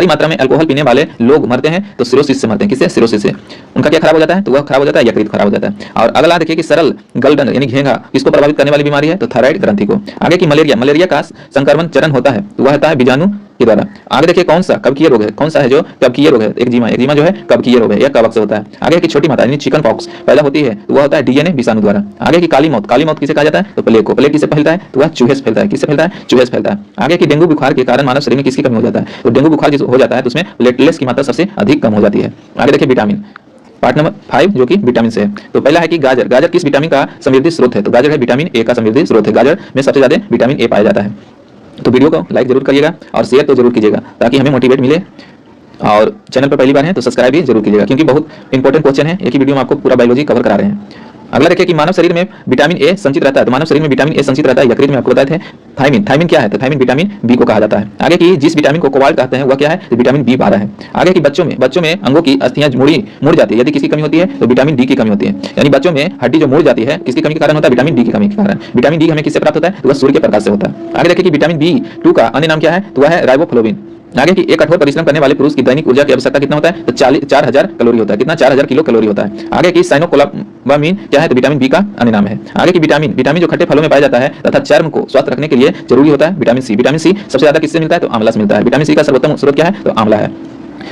मात्रा में अल्कोहल पीने वाले लोग मरते हैं, तो सिरोसिस से मरते हैं, किससे, सिरोसिस से। उनका क्या खराब हो जाता है, तो वह खराब हो जाता है, यकृत खराब हो जाता है। और अगला देखिए कि सरल गलडन यानी घेंघा किसको प्रभावित करने वाली बीमारी है, तो थायराइड ग्रंथि को। आगे की मलेरिया का संक्रमण चरण होता है, तो वह होता है बीजाणु के द्वारा। आगे देखिए कौन सा कबकीय रोग है, जो कबकीय रोग है, एक्जिमा जो है कबकीय रोग है, यह कवक से होता है। आगे की छोटी माता यानी चिकन पॉक्स पैदा होती है, तो वह होता है डीएनए विषाणु द्वारा। आगे की काली मौत किसे कहा जाता है, तो प्लेग किसे फैलता है, तो वह चूहे से फैलता है, किससे फैलता है, चूहे से फैलता है। आगे की डेंगू बुखार के कारण मानव शरीर में किसकी कमी हो जाता है, तो डेंगू बुखार हो जाता है तो उसमें प्लेटलेट्स की मात्रा सबसे अधिक कम हो जाती है। आगे देखिए विटामिन पार्ट नंबर 5 जो कि विटामिन से है। तो पहला है कि गाजर किस विटामिन का समृद्धि स्रोत है, तो गाजर है विटामिन ए का समृद्धि स्रोत है। गाजर में सबसे ज्यादा विटामिन ए पाया जाता है। तो वीडियो को लाइक जरूर करिएगा और शेयर तो जरूर कीजिएगा ताकि हमें मोटिवेट मिले। और चैनल पर पहली बार है तो सब्सक्राइब भी जरूर कीजिएगा, क्योंकि बहुत इंपॉर्टेंट क्वेश्चन है। एक ही वीडियो में आपको पूरा बायोलॉजी कवर करा रहे हैं। अगला देखिए कि मानव शरीर में विटामिन ए संचित रहता है, तो मानव शरीर में विटामिन ए संचित रहता है यकृत में, आपको बताए थे। थायमिन क्या है, तो थायमिन विटामिन बी को कहा जाता है। आगे की जिस विटामिन को कोबाल्ट कहते हैं वह क्या है, तो विटामिन बी12 है। आगे की बच्चों में अंगों की अस्थियां मुड़ जाती है, यदि किसी कमी होती है तो विटामिन डी की कमी होती है। यानी बच्चों में हड्डी जो मुड़ जाती है किसकी कमी के कारण होता है, विटामिन डी की कमी के कारण। विटामिन डी हमें किससे प्राप्त होता है, तो वह सूर्य के प्रकाश से होता है। आगे देखिए कि विटामिन बी2 का अन्य नाम क्या है, तो वह है राइबोफ्लोविन। आगे की एक कठोर परिश्रम करने वाले पुरुष की दैनिक ऊर्जा की आवश्यकता कितना होता है, तो 4000 कैलोरी होता है, कितना 4000 किलो कैलोरी होता है। आगे की साइनोकोलामाइन क्या है, तो विटामिन बी का अन्य नाम है। आगे की विटामिन जो खट्टे फलों में पाया जाता है तथा चर्म को स्वस्थ रखने के लिए जरूरी होता है, विटामिन सी सबसे ज्यादा किससे मिलता है, तो आंवला से मिलता है। विटामिन सी का सर्वोत्तम स्रोत क्या है, तो आंवला है।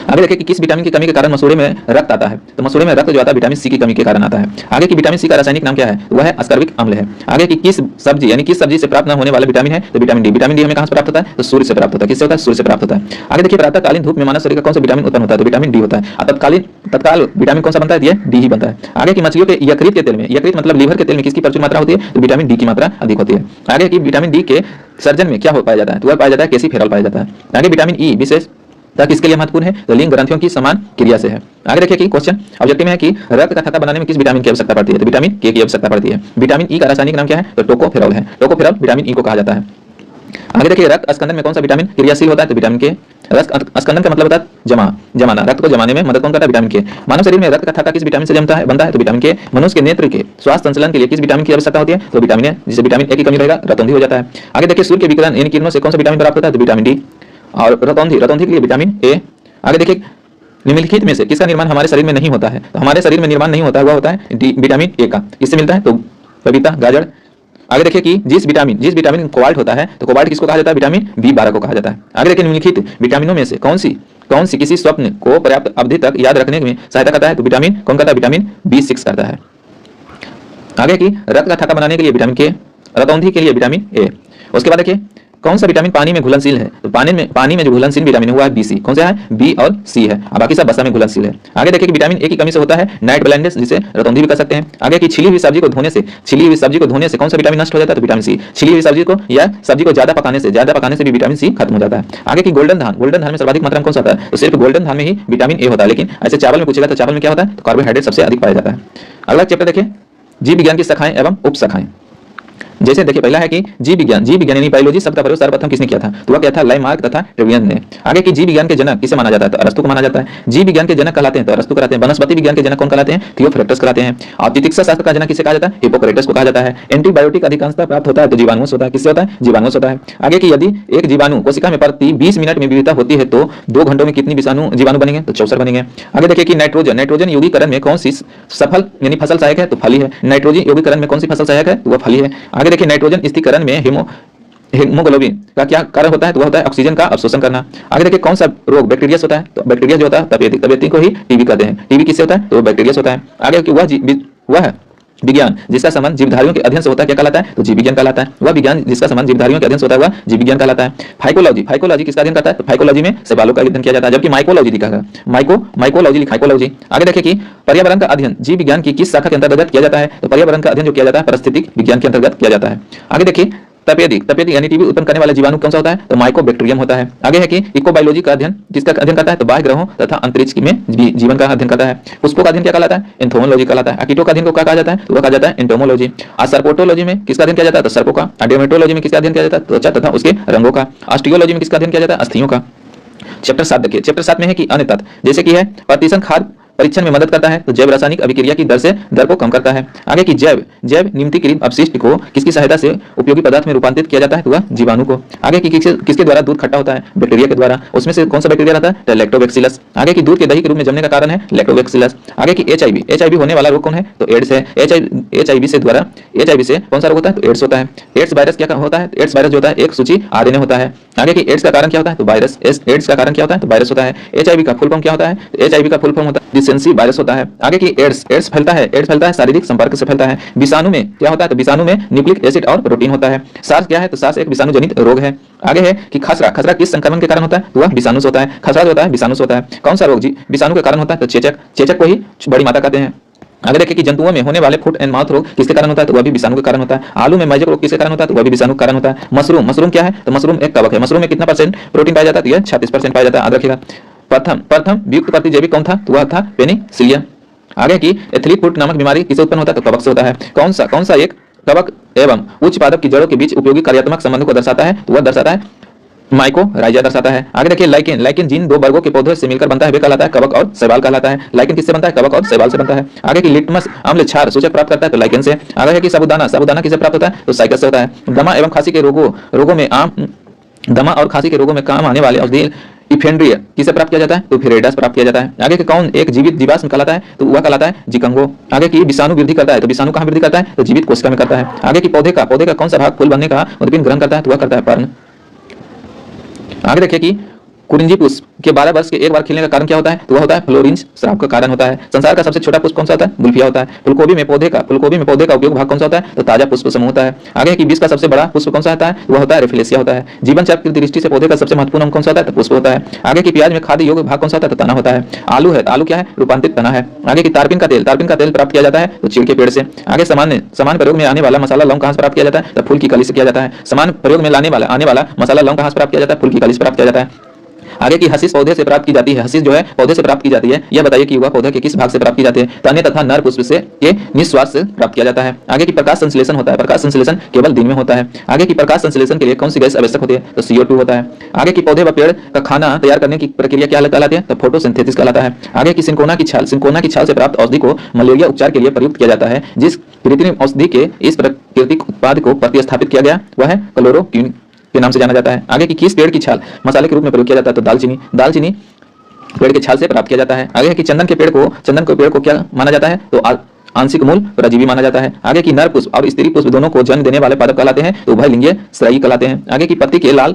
आगे देखिए कि किस विटामिन की कमी के कारण मसूड़े में रक्त आता है, तो मसूड़े में रक्त जो आता है विटामिन सी की कमी के कारण आता है। आगे की विटामिन सी का रासायनिक नाम क्या है, वह है अस्कर्बिक अम्ल है। आगे की किस सब्जी से प्राप्त न होने वाला विटामिन है, तो विटामिन डी हमें कहां से प्राप्त होता है, तो सूर्य से प्राप्त होता है। किससे होता है, सूर्य से प्राप्त होता है। आगे देखिए प्रातःकालीन धूप में मानव शरीर का कौन सा विटामिन उत्पन्न होता है, तो विटामिन डी होता है। तत्काल विटामिन कौन सा बनता है, ये डी ही बनता है। आगे की मछलियों के यकृत के तेल में, यकृत मतलब लीवर के तेल में किसकी प्रचुर मात्रा होती है, तो विटामिन डी की मात्रा अधिक होती है। आगे की विटामिन डी के सर्जन में क्या पाया जाता है, तो वह पाया जाता है कैल्सिफेरॉल पाया जाता है। आगे विटामिन ई तक किसके लिए महत्वपूर्ण है? तो लिंग ग्रंथियों की समान क्रिया से है। आगे देखिए कि क्वेश्चन ऑब्जेक्टिव में है कि रक्त का थक्का बनाने में किस विटामिन की आवश्यकता पड़ती है? तो विटामिन के की आवश्यकता पड़ती है। विटामिन ई का रासायनिक नाम क्या है? तो टोकोफेरॉल है। टोकोफेरॉल विटामिन ई को कहा जाता है। आगे देखिए रक्त स्कंदन में कौन सा विटामिन क्रियाशील होता है? तो विटामिन के। रक्त स्कंदन का मतलब होता है जमाना, रक्त को जमाने में मदद कौन करता है? विटामिन के। मानव शरीर में रक्त का थक्का किस विटामिन से जमता है बनता है? तो विटामिन के। मनुष्य के नेत्र के स्वास्थ्य संचालन के लिए किस विटामिन की आवश्यकता होती है? तो विटामिन ए। जिसे विटामिन ए की कमी रहेगा रतौंधी हो जाता है। आगे देखिए सूर्य के विकिरण इन किरणों से कौन सा विटामिन प्राप्त होता है? तो विटामिन डी। और रतौंधी के लिए विटामिन ए। आगे देखिए निम्नलिखित में से किसका निर्माण हमारे शरीर में नहीं होता है? तो हमारे शरीर में निर्माण नहीं होता है वह होता है विटामिन ए का। किससे मिलता है? तो पपीता, गाजर। आगे देखिए कि जिस विटामिन कोबाल्ट होता है तो कोबाल्ट किसको कहा जाता है? विटामिन B12 को कहा जाता है। आगे देखिए निम्नलिखित विटामिनों में से कौन सी किसी स्वप्न को पर्याप्त अवधि तक याद रखने में सहायता करता है? तो विटामिन कौन करता है? विटामिन B6 करता है। आगे की रक्त का थक्का बनाने के लिए विटामिन के, रतौंधी के लिए विटामिन ए। उसके बाद देखिए कौन सा विटामिन पानी में घुलनशील है? तो पानी में जो घुलनशील विटामिन हुआ है BC। कौन सा है? B और C है। अब बाकी सब वसा में घुलनशील है। आगे देखिए कि विटामिन ए की कमी से होता है नाइट ब्लाइंडनेस, जिसे रतौंधी भी कर सकते हैं। आगे की छिली हुई सब्जी को धोने से कौन सा विटामिन नष्ट हो जाता है? तो विटामिन C। छिली हुई सब्जी को या सब्जी को ज्यादा पकाने से भी विटामिन C खत्म हो जाता है। आगे की गोल्डन धान में सर्वाधिक मात्रा में कौन सा होता है? तो सिर्फ गोल्डन धान में ही विटामिन ए होता है। लेकिन ऐसे चावल में पूछेगा तो चावल में क्या होता है? तो कार्बोहाइड्रेट सबसे अधिक पाया जाता है। अगला चैप्टर देखिए जीव विज्ञान की शाखाएं एवं उपशाखाएं। जैसे देखिए पहला है कि जीव विज्ञान यानी बायोलॉजी शब्द का प्रयोग सर्वप्रथम किसने किया था? तो वह क्या था? लाइमार्क तथा ट्रेवियन ने। आगे की जीव विज्ञान के जनक किसे माना जाता है? तो अरस्तु को माना जाता है। जीव विज्ञान के जनक कहलाते हैं तो अरस्तु कहलाते हैं। वनस्पति विज्ञान के जनक कौन कहलाते हैं? थियोफ्रैक्टस कहलाते हैं। और चिकित्सा शास्त्र का जनक किसे कहा जाता है? हिप्पोक्रेटस को कहा जाता है। एंटीबायोटिक अधिकांशतः प्राप्त होता है तो जीवाणुओं से होता है। किससे होता है? जीवाणुओं से होता है। आगे की यदि एक जीवाणु कोशिका में प्रति 20 मिनट में विविधता होती है तो 2 घंटों में कितनी जीवाणु बनेंगे? तो 64 बनेंगे। आगे देखिए कि नाइट्रोजन यौगीकरण में कौन सी सफल यानी फसल सहायक है? तो फली है। नाइट्रोजन यौगीकरण में कौन सी फसल सहायक है? तो वह फली है। आगे देखिए नाइट्रोजन स्थिरीकरण में हीमोग्लोबिन का क्या कारण होता है? तो वह होता है ऑक्सीजन का अवशोषण करना। आगे देखिए कौन सा रोग बैक्टीरिया से होता है? तो बैक्टीरिया जो होता है तपेदिक को ही टीबी कहते हैं। टीबी किससे होता है? तो बैक्टीरिया से होता है। आगे कि वह विज्ञान जिसका संबंध जीवधारियों के अध्ययन से होता है क्या कहलाता है? तो जीव विज्ञान कहलाता है। वह विज्ञान जिसका संबंध जीवधारियों के अध्ययन से होता है वह जीव विज्ञान कहलाता है। फाइकोलॉजी किसका अध्ययन करता है? तो फाइकोलॉजी में शैवालों का अध्ययन किया जाता है। जबकि माइकोलॉजी लिखा है माइकोलॉजी। आगे देखिए कि पर्यावरण का अध्ययन जीव विज्ञान की किस शाखा के अंतर्गत किया जाता है? तो पर्यावरण का अध्ययन जो किया जाता है पारिस्थितिक विज्ञान के अंतर्गत किया जाता है। आगे देखिए तपेदिक यानी टीबी उत्पन्न करने वाला जीवाणु कौन सा होता है? तो माइकोबैक्टीरियम होता है। आगे है कि इकोबायोलॉजी का अध्ययन किसका अध्ययन करता है? तो बाह्य ग्रहों तथा अंतरिक्ष में जीवन का अध्ययन करता है। पुष्पों का अध्ययन क्या कहलाता है? एंथोमोलॉजी कहलाता है। कीटों का अध्ययन को क्या कहा जाता है? तो वह कहा जाता है एंटोमोलॉजी। और सर्पोटोलॉजी में किसका अध्ययन किया जाता है? तो सर्पों का। डेर्मेटोलॉजी में किसका अध्ययन किया जाता है? त्वचा तथा उसके रंगों का। ऑस्टियोलॉजी में किसका अध्ययन किया जाता है? अस्थियों का। चैप्टर 7 देखिए। चैप्टर 7 में है कि अन्य तत्व जैसे कि है प्रतिशत खाद परीक्षण में मदद करता है तो जैव रासायनिक अभिक्रिया की दर को कम करता है। आगे की जैव निम्नलिखित अपशिष्ट को किसकी सहायता से उपयोगी पदार्थ में रूपांतरित किया जाता है? तो वह जीवाणु को। आगे की किसके द्वारा दूध खट्टा होता है? बैक्टीरिया के द्वारा। उसमें से कौन सा बैक्टीरिया रहता है? तो लैक्टोबैक्सिलस। आगे की दूध के दही के रूप में जमने का कारण है लैक्टोबैक्सिलस। आगे की एचआईवी होने वाला रोग कौन है? तो एड्स है। एचआईवी से कौन सा रोग होता है? तो एड्स होता है। एड्स वायरस क्या होता है? एड्स वायरस जो होता है एक सूची आरएनए होता है। आगे की एड्स का कारण क्या होता है? तो वायरस। एड्स का कारण क्या होता है? तो वायरस होता है। एचआईवी का फुल फॉर्म क्या होता है? एचआईवी का फुल फॉर्म होता है डिसेंसी वायरस होता है। आगे की एड्स फैलता है शारीरिक संपर्क से फैलता है। विषाणु में क्या होता है? तो विषाणु में न्यूक्लिक एसिड और प्रोटीन होता है। सार्स क्या है? तो सार्स एक विषाणु जनित रोग है। आगे है कि खसरा किस संक्रमण के कारण होता है? तो वह विषाणु से होता है। खसरा जो होता है विषाणु से होता है। कौन सा रोग जी विषाणु के कारण होता है? तो चेचक को ही बड़ी माता कहते हैं। आगे देखिए कि जंतुओं में होने वाले फुट एंड माउथ रोग किसके कारण होता है? तो वह भी विषाणु के कारण होता है। आलू में मैजक रोग किसके कारण होता है? तो वह भी विषाणु के कारण होता है। मशरूम क्या है? तो मशरूम एक कवक है। मशरूम में कितना परसेंट प्रोटीन पाया जाता है? तो यह 36% पाया जाता है। याद रखिएगा। प्रथम वियुक्त प्रतिजैविक कौन था? तो वह था पेनिसिलियम। आगे की एथलीट फुट नामक बीमारी किसे उत्पन्न होता है? तो कवक से होता है। कौन सा एक कवक एवं उच्च पादप की जड़ों के बीच उपयोगी कार्यात्मक संबंध को दर्शाता है? तो वह दर्शाता है माइकोराइजा दर्शाता है। आगे देखिए लाइकेन जिन दो वर्गों के पौधों से मिलकर बनता है वे कहलाता है कवक और शैवाल कहलाता है। लाइकेन किससे बनता है? कवक और शैवाल से बनता है। आगे की लिटमस अम्ल क्षार सूचक प्राप्त करता है तो लाइकेन से। आगे है कि साबूदाना किसे प्राप्त होता है? तो साइकस से होता है। दमा और खांसी के रोगों में काम आने वाले औषधि इफेंड्रिया किसे प्राप्त किया जाता है? तो फिरेडास प्राप्त किया जाता है। आगे के कौन एक जीवित जीवाश्म कहलाता है? तो वह कहलाता है जिकंगो। आगे की विषाणु वृद्धि करता है तो विषाणु कहां वृद्धि करता है? तो जीवित कोशिका में करता है। आगे की पौधे का कौन सा भाग फूल बनने का उद्भिन्न ग्रहण करता है? तो वह करता है पर्ण। आगे देखिए कि कुरिंजी पुष्प के 12 वर्ष के एक बार खिलने का कारण क्या होता है? तो वह होता है फ्लोरेंस श्राप का कारण होता है। संसार का सबसे छोटा पुष्प कौन सा होता है? गुल्फिया होता है। फूलगोभी में पौधे का उपयोग भाग कौन सा होता है? तो ताजा पुष्प समूह होता है। आगे की 20 का सबसे बड़ा पुष्प कौन सा होता है? वह होता है रेफिलेसिया होता है। जीवन चक्र की दृष्टि से पौधे का सबसे महत्वपूर्ण अंग कौन सा होता है? तो पुष्प होता है। आगे की प्याज में खाद्य योग्य भाग कौन सा होता है? तो तना होता है। आलू क्या है? रूपांतरित तना है। आगे की तारपीन का तेल प्राप्त किया जाता है तो चीड़ के पेड़ से। आगे सामान्य प्रयोग में आने वाला मसाला लौंग कहां से प्राप्त किया जाता है? तो फूल की कली से किया जाता है। सामान्य प्रयोग में आने वाला मसाला लौंग कहां से प्राप्त किया जाता है? फूल की कली से प्राप्त किया जाता है। आगे की हशीश पौधे से प्राप्त की जाती है, हशीश जो है पौधे से प्राप्त की जाती है, यह बताइए कि वह पौधे के किस भाग से प्राप्त की जाती है। तने तथा नर पुष्प से ये निश्वास से प्राप्त किया जाता है। आगे की प्रकाश संश्लेषण होता है, प्रकाश संश्लेषण केवल दिन में होता है। आगे की प्रकाश संश्लेषण के लिए कौन सी गैस आवश्यक होती है, तो CO2 होता है। आगे की पौधे व पेड़ का खाना तैयार करने की प्रक्रिया क्या कहलाती है, तो फोटोसिंथेसिस कहलाता है। आगे की सिंकोना की छाल, सिंकोना की छाल से प्राप्त औषधि को मलेरिया उपचार के लिए प्रयुक्त किया जाता है। जिस कृत्रिम औषधि के इस प्राकृतिक उत्पाद को प्रतिस्थापित किया गया वह है क्लोरोक्विन के नाम से जाना जाता है। आगे की किस पेड़ की छाल मसाले के रूप में प्रयोग किया जाता है, तो दालचीनी, दालचीनी पेड़ की छाल से प्राप्त किया जाता है। आगे की चंदन के पेड़ को क्या माना जाता है, तो आंशिक मूल परजीवी माना जाता है। आगे की नर पुष्प और स्त्री पुष्प दोनों को जन्म देने वाले पादप कहलाते हैं, तो उभयलिंगीय स्रायी कहलाते हैं। आगे की पत्ती के लाल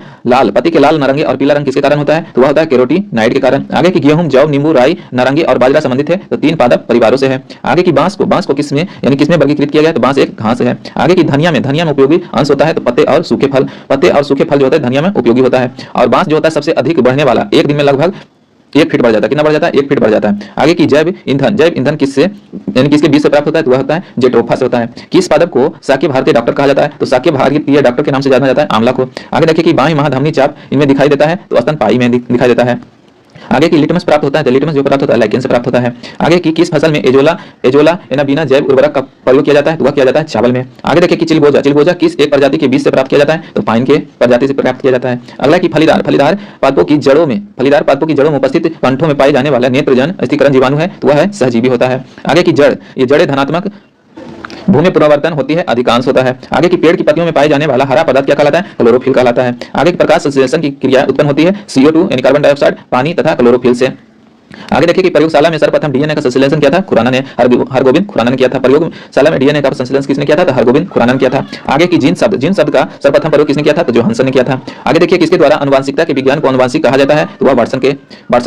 नारंगी और पीला रंग किसके कारण होता है, तो वह होता है कैरोटीनाइड के कारण। आगे की गेहूं, जौ, नींबू, राई, नारंगी और बाजरा संबंधित है, तो 3 पादप परिवारों से है। आगे की बांस को किसमें वर्गीकृत किया गया, तो बांस एक घास है। आगे की धनिया में उपयोगी अंश होता है, तो पत्ते और सूखे फल जो होता है धनिया में उपयोगी होता है। और बांस जो होता है सबसे अधिक बढ़ने वाला, एक दिन में लगभग 1 फीट बढ़ जाता है। कितना बढ़ जाता है, 1 फीट बढ़ जाता है। आगे की जैव ईंधन किसके बीज से प्राप्त होता है, तो वह होता है जेट्रोफा से होता है। किस पादप को शाक्य भारतीय डॉक्टर कहा जाता है, तो शाक्य भारतीय डॉक्टर के नाम से जाना जाता है आंवला को। आगे देखिए कि बाएं महाधमनी चाप इनमें दिखाई देता है, तो स्तनपायी में दिखाई देता है। आगे की लिटमस प्राप्त होता है, तो लिटमस जो प्राप्त होता है लाइकेन से प्राप्त होता है। आगे की किस फसल में एजोला बिना जैव उर्वरक का प्रयोग किया जाता है, तो वह किया जाता है चावल में। आगे देखिए कि चिलगोजा किस एक प्रजाति के बीज से प्राप्त किया जाता है, तो पाइन के प्रजाति से प्राप्त किया जाता है। अगला की फलीदार पादपों की जड़ों में उपस्थित कंठों में पाए जाने वाला नेत्रजन स्थिरीकरण जीवाणु है, तो वह है सहजीवी होता है। आगे की जड़ें धनात्मक भूमि पुनर्वर्तन होती है, अधिकांश होता है। आगे की पेड़ की पत्तियों में पाए जाने वाला हरा पदार्थ क्या कहलाता है, क्लोरोफिल कहलाता है। आगे की प्रकाश संश्लेषण की क्रिया उत्पन्न होती है CO2 यानी कार्बन डाइऑक्साइड, पानी तथा क्लोरोफिल से। आगे देखिए कि प्रयोगशाला में सर्वप्रथम डीएनए का संश्लेषण किया था हरगोबिंद खुराना ने किया था। प्रयोगशाला में डीएनए का संश्लेषण किसने किया था, तो हरगोबिंद खुराना ने किया था। आगे की जीन शब्द का सर्वप्रथम प्रयोग किसने किया था, तो जोहानसन ने किया था। आगे देखिए किसके द्वारा अनुवांशिकता के विज्ञान को अनुवांशिक कहा जाता है, तो वह वाटसन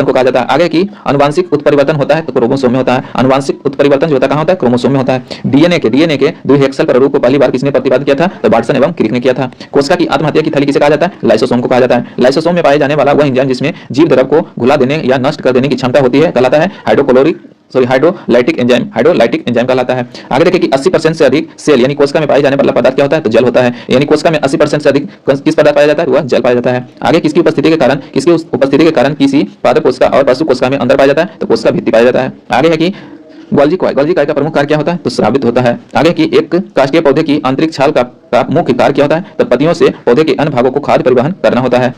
को कहा जाता है। आगे की अनुवांशिक उत्परिवर्तन होता है, तो क्रोमोसोम में होता है। अनुवांशिक उत्परिवर्तन जो होता है कहां होता है, क्रोमोसोम में होता है। डीएनए के द्विहेक्सल प्रारूप को पहली बार किसने प्रतिपादित किया था, तो वाटसन एवं क्रिक ने किया था। कोशिका की आत्महत्या की थैली किसे कहा जाता है, लाइसोसोम को कहा जाता है। लाइसोसोम में पाए जाने वाला वह एंजाइम जिसमें जीव द्रव को घुला देने या नष्ट कर देने की क्षमता होती है कहलाता है हाइड्रोलाइटिक एंजाइम कहलाता है। आगे देखिए कि 80% से अधिक सेल यानी कोशिका में पाए जाने वाला पदार्थ क्या होता है, तो जल होता है। यानी कोशिका में 80% से अधिक किस पदार्थ पाया जाता है, वह जल पाया जाता है। आगे किसकी उपस्थिति के कारण किसी पादप कोशिका और पशु कोशिका में अंदर पाया जाता है, तो कोशिका भित्ति पाया जाता है। आगे है कि गोल्जी कॉइल का प्रमुख कार्य क्या होता है, तो स्रावित होता है। आगे की एक काष्ठीय पौधे की आंतरिक छाल का मुख्य कार्य क्या होता है, तो पत्तियों से पौधे के अन्य भागों को खाद्य परिवहन करना होता है।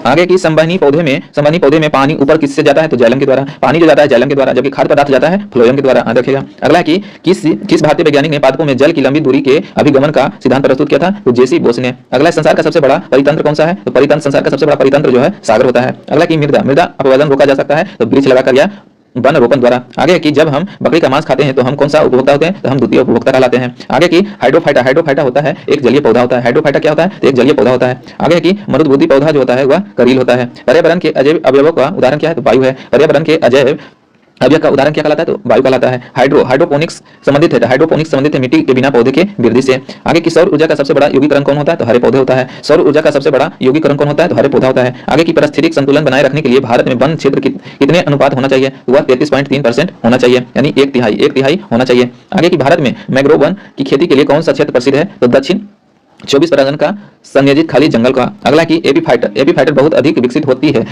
आगे की संवहनी पौधे में पानी ऊपर किससे जाता है, तो जाइलम के द्वारा। पानी जो जाता है जाइलम के द्वारा, जबकि खाद्य पदार्थ जाता है फ्लोएम के द्वारा। रखिएगा। अगला कि किस भारतीय वैज्ञानिक ने पादपों में जल की लंबी दूरी के अभिगमन का सिद्धांत प्रस्तुत किया था, तो जेसी बोस ने। अगला संसार का सबसे बड़ा परितंत्र कौन सा है, तो संसार का सबसे बड़ा परितंत्र जो है सागर होता है। अगला की मृदा अपवर्तन रोका जा सकता है, तो वृक्ष लगाकर या वन रोपण द्वारा। आगे कि जब हम बकरी का मांस खाते हैं तो हम कौन सा उपभोक्ता होते हैं, तो हम द्वितीय उपभोक्ता कहलाते हैं। आगे की हाइड्रोफाइटा होता है एक जलीय पौधा होता है। हाइड्रोफाइटा क्या होता है, तो एक जलीय पौधा होता है। आगे की मरुद्भूति पौधा जो होता है वह करील होता है। पर्यावरण के अजैव अवयवों का उदाहरण क्या है, तो वायु है। पर्यावरण के अजैव अवयव का उदाहरण क्या कहलाता है, तो वायु कहलाता है। हाइड्रोपोनिक्स संबंधित है मिट्टी के बिना पौधे के वृद्धि से। आगे की सौर ऊर्जा का सबसे बड़ा यौगिकरण कौन होता है, तो हरे पौधे होता है। सौर ऊर्जा का सबसे बड़ा यौगिकरण कौन होता है, तो हरे पौधा होता है। आगे की पारिस्थितिक संतुलन बनाए रखने के लिए भारत में वन क्षेत्र कितने अनुपात होना चाहिए, तो वह 33.3% होना चाहिए, यानी एक तिहाई होना चाहिए। आगे की भारत में मैंग्रोव वन की खेती के लिए कौन सा क्षेत्र प्रसिद्ध है, तो दक्षिण 24 परगना का संयोजित खाली जंगल का। अगला की एपीफाइटर बहुत अधिक विकसित होती है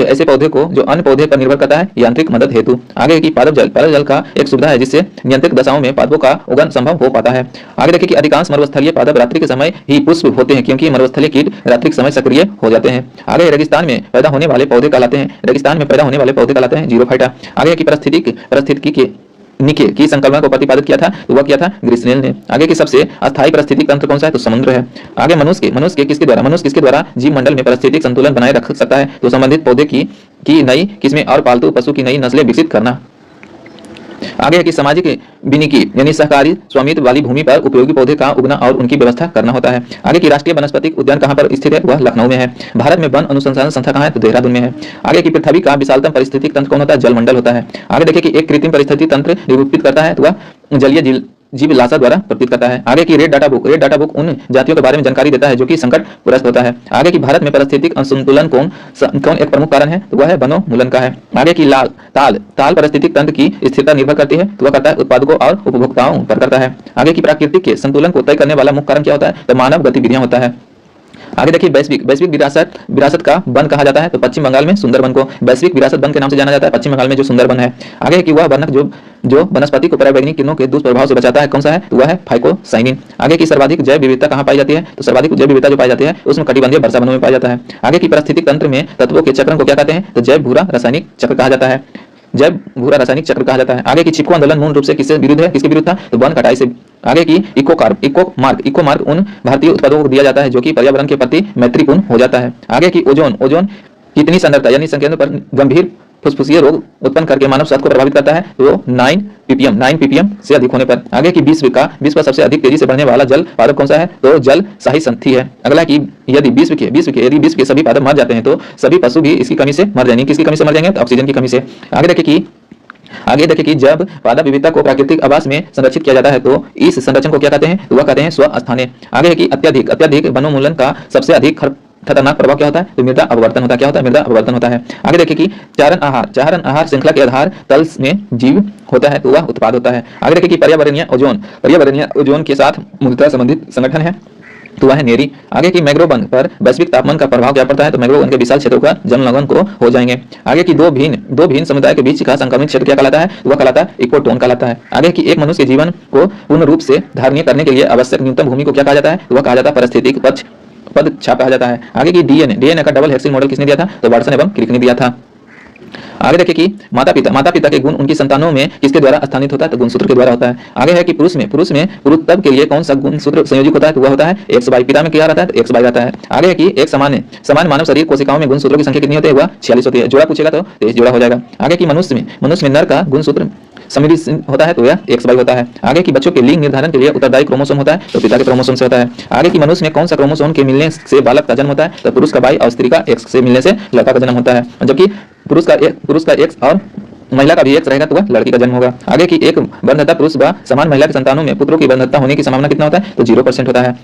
ऐसे पौधे को जो अन्य पौधे पर निर्भर करता है यांत्रिक मदद हेतु। आगे की पादप जल का एक सुविधा है जिससे नियंत्रित दशाओं में पादपों का उगम संभव हो पाता है। आगे देखिए कि अधिकांश मरुस्थलीय पादप रात्रि के समय ही पुष्प होते हैं क्योंकि मरुस्थलीय कीट रात्रि के समय सक्रिय हो जाते हैं। आगे रेगिस्तान में पैदा होने वाले पौधे कहलाते हैं जीरोफाइटा। आगे की पारिस्थितिकी के निके की संकल्पना को प्रतिपादित किया था, तो वह किया था ग्रिस्नेल ने। आगे की सबसे अस्थायी पारिस्थितिक तंत्र कौन सा है, तो समुद्र है। आगे मनुष्य किसके द्वारा जीव मंडल में पारिस्थितिक संतुलन बनाए रख सकता है, तो संबंधित पौधे की नई किस्में और पालतू पशु की नई नस्लें विकसित करना। आगे है कि सामाजिक विनिकी यानी सहकारी स्वामित्व वाली भूमि पर उपयोगी पौधे का उगना और उनकी व्यवस्था करना होता है। आगे की राष्ट्रीय वनस्पतिक उद्यान कहां पर स्थित है, वह लखनऊ में है। भारत में वन अनुसंधान संस्था कहां है, तो देहरादून में है। आगे की पृथ्वी का विशालतम पारिस्थितिक तंत्र कौन होता है, जलमंडल होता है। आगे देखिए कि एक कृत्रिम पारिस्थितिक तंत्र निरूपित करता है, तो वह जलीय जीव लाशा द्वारा प्रतीत करता है। आगे की रेड डाटा बुक उन जातियों के बारे में जानकारी देता है जो कि संकट ग्रस्त होता है। आगे की भारत में पारिस्थितिक असंतुलन कौन एक प्रमुख कारण है, तो वह है वनोन्मूलन का है। आगे की ताल पारिस्थितिक तंत्र की स्थिरता निर्भर करती है, तो वह करता है उत्पादकों और उपभोक्ताओं पर करता है। आगे की प्राकृतिक के संतुलन को तय करने वाला मुख्य कारण क्या होता है, तो मानव गतिविधियां होता है। आगे देखिए वैश्विक वैश्विक विरासत विरासत का वन कहा जाता है। तो पश्चिम बंगाल में सुंदरबन को वैश्विक विरासत वन के नाम से जाना जाता है। पश्चिम बंगाल में जो सुंदरबन है। आगे है कि वह वनक जो वनस्पति को पराबैंगनी किरणों के दुष्प्रभाव से बचाता है, कौन सा है? तो वह है फाइकोसाइनिन। आगे की सर्वाधिक जैव विविधता कहाँ पाई जाती है? तो सर्वाधिक जैव विविधता जो पाई जाती है उसमें कटिबंधीय वर्षा वनों में पाया जाता है। आगे की पारिस्थितिक तंत्र में तत्वों के चक्र को क्या कहते हैं? तो जैव भूरा रासायनिक चक्र कहा जाता है। जैव भूरा रासायनिक चक्र कहा जाता है। आगे की चिपको आंदोलन मूल रूप से किससे विरुद्ध है? किसके विरुद्ध था? तो वन कटाई से। आगे की इको मार्क उन भारतीय उत्पादों को दिया जाता है जो कि पर्यावरण के प्रति मैत्रीपूर्ण हो जाता है। आगे की ओजोन कितनी सांद्रता यानी संकेंद्र पर गंभीर फुसफुसीय रोग उत्पन्न करके मानव स्वास्थ्य को प्रभावित करता है? तो 9 ppm से अधिक होने पर। आगे की विश्व का सबसे अधिक तेजी से बढ़ने वाला जल पादप कौन सा है? तो जल शाही संथी है। अगला की यदि विश्व के सभी पादप मर जाते हैं तो सभी पशु भी इसकी कमी से मर जाएंगे। किसकी कमी से मर जाएंगे? तो ऑक्सीजन की कमी से। आगे देखिए कि जब पादप विविधता को प्राकृतिक आवास में संरक्षित किया जाता है तो इस संरक्षण को क्या कहते हैं? तो वह कहते हैं स्वस्थानीय। आगे है कि अत्यधिक वनोन्मूलन का सबसे अधिक खतरनाक प्रभाव क्या होता है? तो मृदा अपवर्तन होता है। क्या होता है? मृदा अपवर्तन होता है। आगे देखिए कि चारण आहार श्रृंखला के आधार तल में जीव होता है तो वह उत्पाद होता है। आगे देखिए कि पर्यावरणीय ओजोन के साथ मूलतः संबंधित संगठन है तो वह है नेरी। आगे की मैंग्रोव वन पर वैश्विक तापमान का प्रभाव क्या पड़ता है? तो मैंग्रोव वन के विशाल क्षेत्रों का जलमग्न को हो जाएंगे। आगे की दो भिन्न समुदाय के बीच का संक्रमित क्षेत्र क्या कहलाता है? वह कहलाता है इकोटोन कहलाता है। आगे की एक मनुष्य के जीवन को पूर्ण रूप से धारणीय करने के लिए आवश्यक न्यूनतम भूमि को क्या कहा जाता है? तो वह कहा जाता है पारिस्थितिक पद छाप कहा जाता है। आगे की डीएनए का डबल हेक्सेन मॉडल किसने दिया था? तो वाटसन एवं क्रिक ने दिया था। आगे देखिए कि माता पिता के गुण उनकी संतानों में किसके द्वारा स्थानित होता है? तो गुणसूत्र के द्वारा होता है। आगे है कि पुरुषत्व के लिए कौन सा गुणसूत्र संयोजित होता है? तो वह होता है XY। पिता में क्या रहता है? तो XY रहता है। आगे है कि एक समान मानव शरीर कोशिकाओं में गुणसूत्रों की संख्या कितनी होती है? वह 46 होती है। जोड़ा पूछेगा तो 23 जोड़ा हो जाएगा। आगे की मनुष्य में नर का गुणसूत्र सम्मिलित होता है तो यह XY होता है। आगे की बच्चों के लिंग निर्धारण के लिए उत्तरदायी क्रोमोसोम होता है तो पिता के क्रोमोसोम से होता है। आगे की मनुष्य में कौन सा क्रोमोसोम के मिलने से बालक का जन्म होता है? तो पुरुष का Y और स्त्री का X से मिलने से लड़का का जन्म होता है। जबकि पुरुष का X और महिला का भी X रहेगा तो वह लड़की का जन्म होगा। आगे की एक बंधता पुरुष व समान महिला के संतानों में पुत्रों की बंधता होने की संभावना कितना होता है? तो 0% होता है।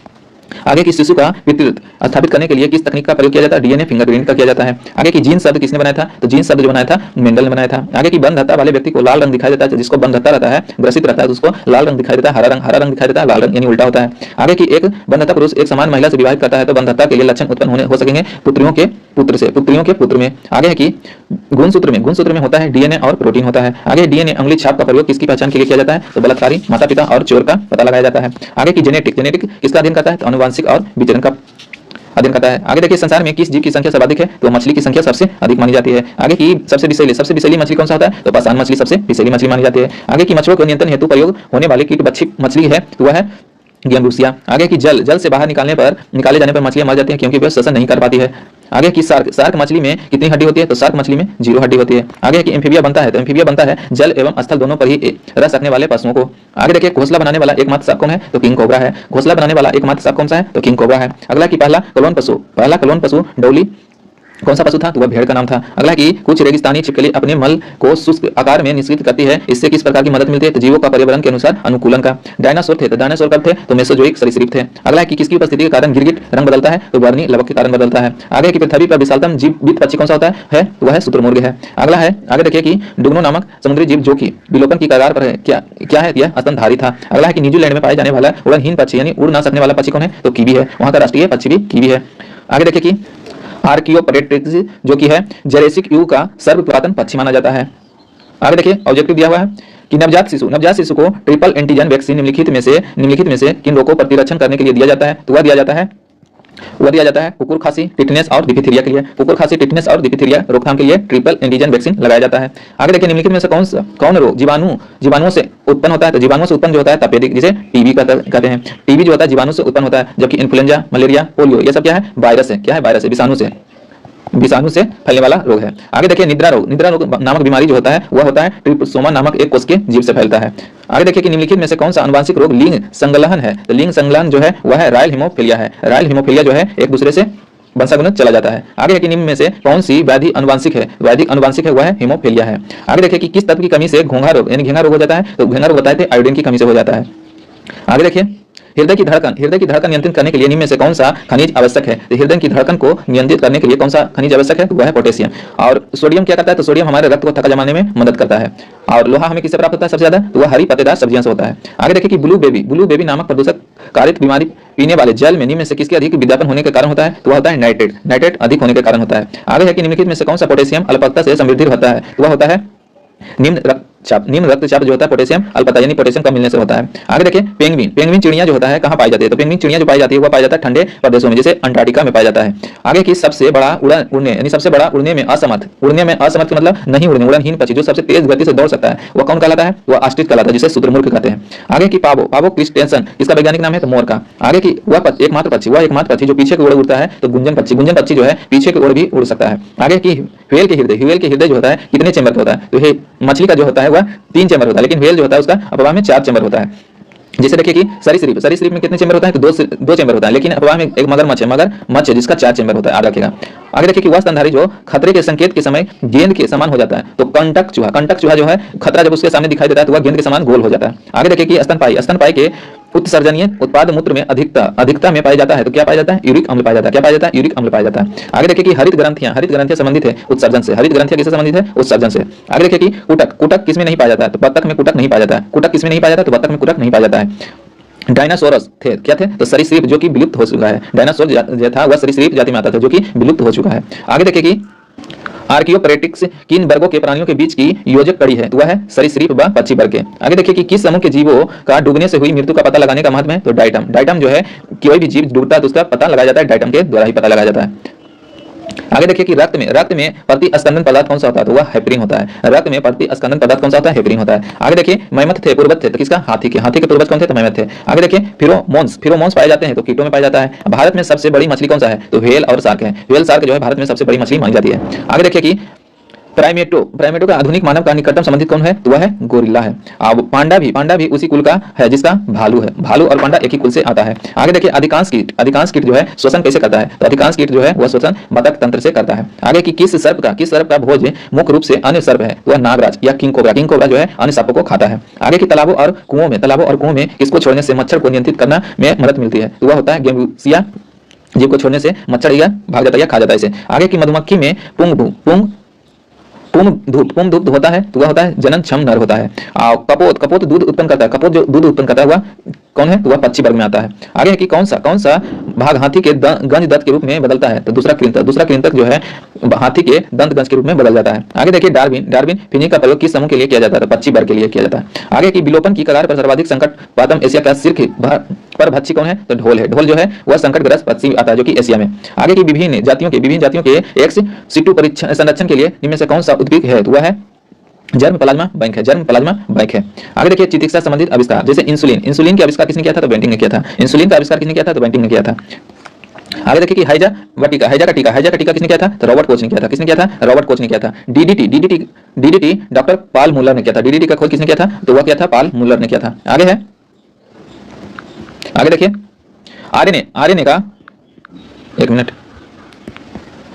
आगे की शिशु का पितृत्व स्थापित करने के लिए किस तकनीक का प्रयोग किया जाता है? डीएनए फिंगरप्रिंट का किया जाता है। आगे की जीन शब्द किसने बनाया था? तो जीन शब्द जो बनाया था मेंडल ने बनाया था। आगे की बंधता वाले व्यक्ति को लाल रंग दिखाई देता है, जिसको बंधता रहता है ग्रसित रहता है तो उसको लाल रंग दिखाई देता है। हरा रंग दिखाई देता है, लाल रंग यानी उल्टा होता है। आगे की एक बंधता पुरुष एक समान महिला से विवाहित करता है तो बंधता के लिए लक्षण उत्पन्न हो सकेंगे पुत्रियों के पुत्र में। आगे है कि गुणसूत्र में होता है डीएनए और प्रोटीन होता है। आगे डीएनए अंगुली छाप का प्रयोग किसकी पहचान के लिए किया जाता है? तो बलात्कारी, माता पिता और चोर का पता लगाया जाता है। आगे की जेनेटिक किसका अध्ययन करता है? तो आनुवंशिक और विचरण का अध्ययन करता है। आगे देखिए संसार में किस जीव की संख्या सर्वाधिक है? तो मछली की संख्या सबसे अधिक मानी जाती है। आगे की सबसे विषैली मछली कौन सा होता है? तो पाषाण मछली सबसे विषैली मछली मानी जाती है। आगे की मछुआरों के नियंत्रण हेतु प्रयोग होने वाली कीटभक्षी मछली है तो वह है गेम्बूसिया। आगे की जल से बाहर निकाले जाने पर मछलियां मर जाती हैं क्योंकि वह श्वसन नहीं कर पाती है। आगे की शार्क मछली में कितनी हड्डी होती है? तो शार्क मछली में 0 हड्डी होती है। आगे की एम्फीबिया बनता है तो एम्फीबिया बनता है जल एवं स्थल दोनों पर ही रह सकने वाले पशुओं को। आगे देखिए घोंसला बनाने वाला एकमात्र सांप कौन है? तो किंग कोबरा है। घोंसला बनाने वाला एकमात्र सांप कौन सा है? तो किंग कोबरा है। अगला की पहला क्लोन पशु डोली कौन सा पशु था? तो वह भेड़ का नाम था। अगला की कुछ रेगिस्तानी छिपकली अपने मल को शुष्क आकार में निष्क्रिय करती है, इससे किस प्रकार की मदद मिलती है? तो जीवों का पर्यावरण के अनुसार अनुकूलन का। डायनासोर थे तो डायनासोर कब थे? तो मेसोजोइक सरीसृप थे। अगला की किसकी उपस्थिति के कारण गिरगिट रंग बदलता है? तो वर्णी लवक के कारण बदलता है। आगे की पृथ्वी पर विशालतम जीवित पक्षी कौन सा होता है? तो वह शुतुरमुर्ग है। अगला है आगे देखिए कि डुगनो नामक समुद्री जीव जो कि विलोपन की कगार पर है, क्या है? यह स्तनधारी था। अगला है कि न्यूजीलैंड में पाए जाने वाला उड़नहीन पक्षी यानी उड़ ना सकने वाला पक्षी कौन है? तो कीवी है। वहां का राष्ट्रीय पक्षी भी कीवी है। आगे देखिए कि आर्कियोपेटेरिक्स जो कि है जुरासिक युग का सर्वपुरातन पक्षी माना जाता है। आगे देखिए ऑब्जेक्टिव दिया हुआ है कि नवजात शिशु को ट्रिपल एंटीजन वैक्सीन निम्नलिखित में से किन रोगों पर प्रतिरक्षण करने के लिए दिया जाता है? तो वह दिया जाता है कुकुर खांसी, टिटनेस और डिप्थीरिया के लिए। कुकुर खांसी, टिटनेस और डिप्थीरिया रोकथाम के लिए ट्रिपल एंटीजन वैक्सीन लगाया जाता है। आगे देखिए निम्नलिखित में से कौन रोग जीवाणुओं से उत्पन्न होता है? तो जीवाणुओं से उत्पन्न जो होता है तपेदिक, जिसे टीबी कहते हैं। टीबी जो होता है जीवाणु से उत्पन्न होता है, जबकि इन्फ्लुएंजा, मलेरिया, पोलियो ये सब क्या है? वायरस है। क्या है? वायरस है, विषाणु से फैलने वाला रोग है। आगे देखिए निद्रा रोग नामक बीमारी जो होता है वह होता है ट्रिप्सोमा नामक एक कोश के जीव से फैलता है। आगे देखिए कि निम्नलिखित में से कौन सा आनुवंशिक रोग लिंग संलग्न है? तो लिंग संलग्न जो है वह है रायल हीमोफिलिया है। रायल हीमोफिलिया जो है एक दूसरे से वंशानुगत चला जाता है। आगे है कि निम्न में से कौन सी व्याधि अनुवांशिक है? वह है हीमोफिलिया है। आगे देखिए कि किस तत्व की कमी से घोंघा रोग यानी घेंघा रोग हो जाता है? तो घेंघा रोग बताए थे आयोडीन की कमी से हो जाता है। आगे देखिए हृदय की धड़कन नियंत्रित करने के लिए निम्न में से कौन सा खनिज आवश्यक है? तो हृदय की धड़कन को नियंत्रित करने के लिए कौन सा खनिज आवश्यक है? तो वह है पोटेशियम। और सोडियम क्या करता है? तो सोडियम हमारे रक्त को थक्का जमाने में मदद करता है। और लोहा हमें किससे प्राप्त होता है सबसे ज्यादा? तो वह हरी पत्तेदार सब्जियों से होता है। आगे देखिए कि ब्लू बेबी नामक प्रदूषक कारित बीमारी पीने वाले जल में निम्न में से किसके अधिक विज्ञापन होने के कारण होता है? तो वह होता है नाइट्रेट अधिक होने के कारण होता है। आगे है कि निम्नलिखित में से कौन सा पोटेशियम अल्पता से समृद्धि होता है? तो वह होता है निम्न रक्तचाप जो होता है पोटेशियम अल्पता यानी पोटेशियम कम मिलने से होता है। आगे देखिए पेंगुइन चिड़िया जो होता है कहाँ पाई जाती है? तो पेंगुइन चिड़िया जो पाई जाती है वह पाई जाता है ठंडे प्रदेशों में, जैसे अंटार्कटिका में पाया जाता है। आगे की सबसे बड़ा उड़ने में असमर्थ मतलब नहीं उड़नहीन पक्षी जो सबसे तेज गति से दौड़ सकता है वह कौन कहलाता है? वह ऑस्ट्रिच कहलाता है, जिसे शुतुरमुर्ग कहते हैं। आगे की पावो क्रिस्टेंसन इसका वैज्ञानिक नाम है तो मोर का। आगे की वह एकमात्र पक्षी जो पीछे की ओर उड़ता है तो गुंजन पक्षी जो है पीछे की ओर भी उड़ सकता है। आगे की व्हेल के हृदय जो होता है कितने चेंबर का होता है? तो मछली का जो होता है वह 3 चेंबर होता है, लेकिन व्हेल जो होता है उसका अपवाह में 4 चेंबर होता है। जैसे देखिए कि सरीसृप में कितने चेंबर होता है? तो दो चेंबर होता है, लेकिन अपवाह में एक मगरमच्छ जिसका 4 चेंबर होता है, याद रखिएगा। आगे देखिए कि वह स्तनधारी जो खतरे के संकेत के समय गेंद के समान हो जाता है, तो कंटक चूहा जो है खतरा जब उसके सामने दिखाई देता है तो वह गेंद के समान गोल हो जाता है। आगे देखिए कि स्तनपायी के उत्सर्जनीय उत्पाद मूत्र में अधिकता में पाया जाता है, तो क्या पाया जाता है? यूरिक अम्ल पाया जाता है। क्या पाया जाता है? यूरिक अम्ल पाया जाता है। आगे देखिए कि हरित ग्रंथियां संबंधित है उत्सर्जन से। हरित ग्रंथियां किससे संबंधित है? उत्सर्जन से। आगे देखिए कि कुटक किसमें नहीं पाया जाता है? तो बत्तख में कुटक नहीं पाया जाता है। कुटक किसमें नहीं पाया जाता? तो बत्तख में कुटक नहीं पाया जाता है। डायनासोरस थे क्या थे? तो सरीसृप जो कि विलुप्त हो चुका है। डायनासोर जो था वह सरीसृप जाति में आता था जो कि विलुप्त हो चुका है। आगे देखिए कि आर्कियोपेरेटिक्स किन वर्गों के प्राणियों के बीच की योजक कड़ी है? तो वह है सरीसृप व पक्षी वर्ग के। आगे देखिए कि किस समूह के जीवों का डूबने से हुई मृत्यु का पता लगाने का महत्व है? तो डाइटम जो है कोई भी जीव डूबता है तो उसका पता लगाया जाता है डाइटम के द्वारा ही पता लगाया जाता है। आगे देखिए कि रक्त में प्रतिस्कंदन पदार्थ कौन सा होता है? तो वह हेपरिन होता है। रक्त में प्रतिस्कंदन पदार्थ कौन सा होता है? हेपरिन होता है। आगे देखिए मैमथ थे पूर्वज थे तो किसका? हाथी के पूर्वज कौन थे? तो मैमथ थे। आगे देखिए फिरोमोन्स पाए जाते हैं तो कीटों में पाया जाता है। भारत में सबसे बड़ी मछली कौन सा है? तो व्हेल और शार्क है। व्हेल शार्क जो है भारत में सबसे बड़ी मछली मानी जाती है। आगे देखिए कि प्राइमेटो का आधुनिक मानव का निकटतम संबंधित कौन है? तो वह है गोरिल्ला है। अब पांडा भी उसी कुल का है जिसका भालू है। भालू और पांडा एक ही कुल से आता है। आगे देखिए अधिकांश कीट जो है श्वसन कैसे करता है? तो अधिकांश कीट जो है वह श्वसन बतख तंत्र से करता है। आगे की किस सर्प का भोज मुख्य रूप से अन्य सर्प है? वह नागराज या किंग कोबरा जो है अन्य सर्पों को खाता है। आगे की तालाबों और कुओं में किसको छोड़ने से मच्छर को नियंत्रित करना में मदद मिलती है? तो वह होता है गेम्बुसिया जीव को छोड़ने से मच्छर या भाग जाता है या खा जाता है इसे। आगे की मधुमक्खी में पुंगधूप होता है तो वह होता है जननक्षम नर होता है। कपोत दूध उत्पन्न करता है। कपोत जो दूध उत्पन्न करता है वह कौन है? तो वह पक्षी वर्ग में आता है। आगे है कि कौन सा भाग हाथी के गंज दंत के रूप में बदलता है? तो दूसरा कृंतक जो है हाथी के दंत गंज के रूप में बदल जाता है। आगे देखिए डार्विन फिनिक का प्रयोग किस समूह के लिए किया जाता है? तो पक्षी वर्ग के लिए किया जाता है। आगे की विलोपन की कगार पर सर्वाधिक संकट पातम एशिया का सिर्फ पर भक्षी कौन है? तो ढोल है। ढोल जो है वह संकटग्रस्त पक्षी आता है जो कि एशिया में। आगे की विभिन्न जातियों के एक्स सिटू संरक्षण के लिए निम्न में से कौन सा उद्भिद है? तो वह है जर्म प्लाज्मा बैंक है। आगे देखिए चिकित्सा संबंधित आविष्कार जैसे इंसुलिन का आविष्कार किसने किया था? तो बेंटिंग ने किया था। इंसुलिन का आविष्कार किसने किया था? तो बेंटिंग ने किया था। आगे देखिए कि हैजा का टीका किसने किया था? तो रॉबर्ट कोच ने किया था। डीडीटी डॉक्टर पॉल मुलर ने किया था। डीडीटी का खोज किसने किया था? तो वह किया था पॉल मुलर ने किया था। आगे देखिए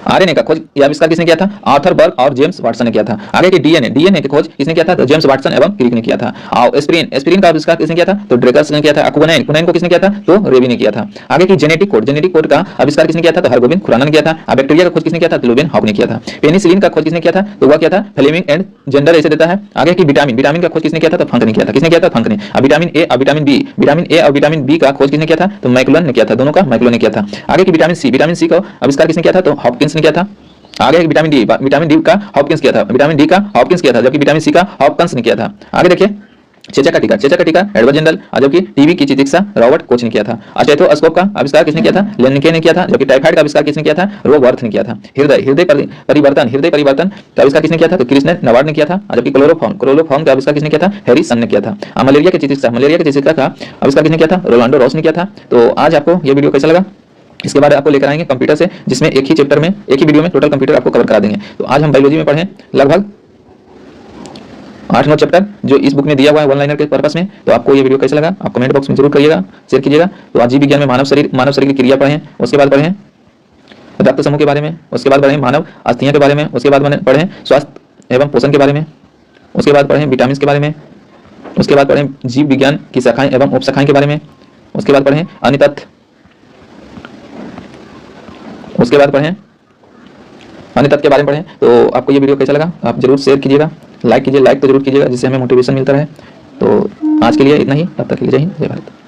आरएनए का खोज या आविष्कार किसने किया था? आर्थर बर्ग और जेम्स वाटसन ने किया था। आगे के डीएनए की खोज किसने किया था? तो जेम्स वाटसन एवं क्रिक ने किया था। और एस्पिरिन का आविष्कार किसने किया था? तो ड्रेकर्स ने किया था। क्विनाइन को किसने किया था? तो रेबी ने किया था। आगे की जेनेटिक कोड का आविष्कार किसने किया था? तो हरगोबिंद खुराना ने किया था। बैक्टीरिया का खोज किसने किया था? तो लुबेन हॉक ने किया था। पेनिसिलिन का खोज किसने किया था? तो वह किया था फ्लेमिंग एंड जेंडर ऐसे देता है। आगे की विटामिन का खोज किसने किया था? तो फंक ने किया था। किसने किया था? फंक ने। विटामिन ए और विटामिन बी का खोज किसने किया था? तो मैकुलन ने किया था। दोनों का मैकुलन ने किया था। आगे की विटामिन सी का आविष्कार किसने किया था? तो हॉपकिंस ने किया था। आगे विटामिन डी का हॉपकिंस किया था। जबकि विटामिन सी का हॉपकिंस ने किया था। आगे देखिए चेचा का टीका एडवर्ड जेंडल, जबकि टीबी की चिकित्सा रॉबर्ट कोच ने किया था। स्टेथोस्कोप का आविष्कार किसने किया था? लेनिके ने किया था। जबकि टाइफाइड का आविष्कार किसने किया था? रोबर्थ ने किया था। हृदय परिवर्तन का आविष्कार किसने किया था? तो कृष्ण नवार्ड ने किया था। जबकि क्लोरोफॉर्म का आविष्कार किसने किया था? हैरिसन ने किया था। मलेरिया की चिकित्सा का आविष्कार किसने किया था? रोनाल्डो रॉस ने किया था। तो आज आपको यह वीडियो कैसा लगा? इसके बाद आपको लेकर आएंगे कंप्यूटर से, जिसमें एक ही वीडियो में टोटल कंप्यूटर आपको कवर करा देंगे। तो आज हम बायोलॉजी में पढ़े लगभग 8-9 चैप्टर जो इस बुक में दिया हुआ है वन लाइनर के पर्पस में। तो आपको ये वीडियो कैसा लगा आप कमेंट बॉक्स में जरूर करिएगा, शेयर कीजिएगा। तो आज जीव विज्ञान में मानव शरीर की क्रिया पढ़े, उसके बाद पढ़े रक्त समूह के बारे में, उसके बाद पढ़े मानव अस्थियां के बारे में, उसके बाद पढ़े स्वास्थ्य एवं पोषण के बारे में, उसके बाद पढ़े विटामिन के बारे में, उसके बाद पढ़े जीव विज्ञान की शाखाएं एवं उपशाखाएं के बारे में, उसके बाद पढ़ें अन्य तत्व, उसके बाद पढ़ें अन्य तत्व के बारे में पढ़ें। तो आपको ये वीडियो कैसा लगा आप जरूर शेयर कीजिएगा, लाइक कीजिए, लाइक तो जरूर कीजिएगा जिससे हमें मोटिवेशन मिलता रहे। तो आज के लिए इतना ही, तब तक के लिए जय हिंद, जय भारत।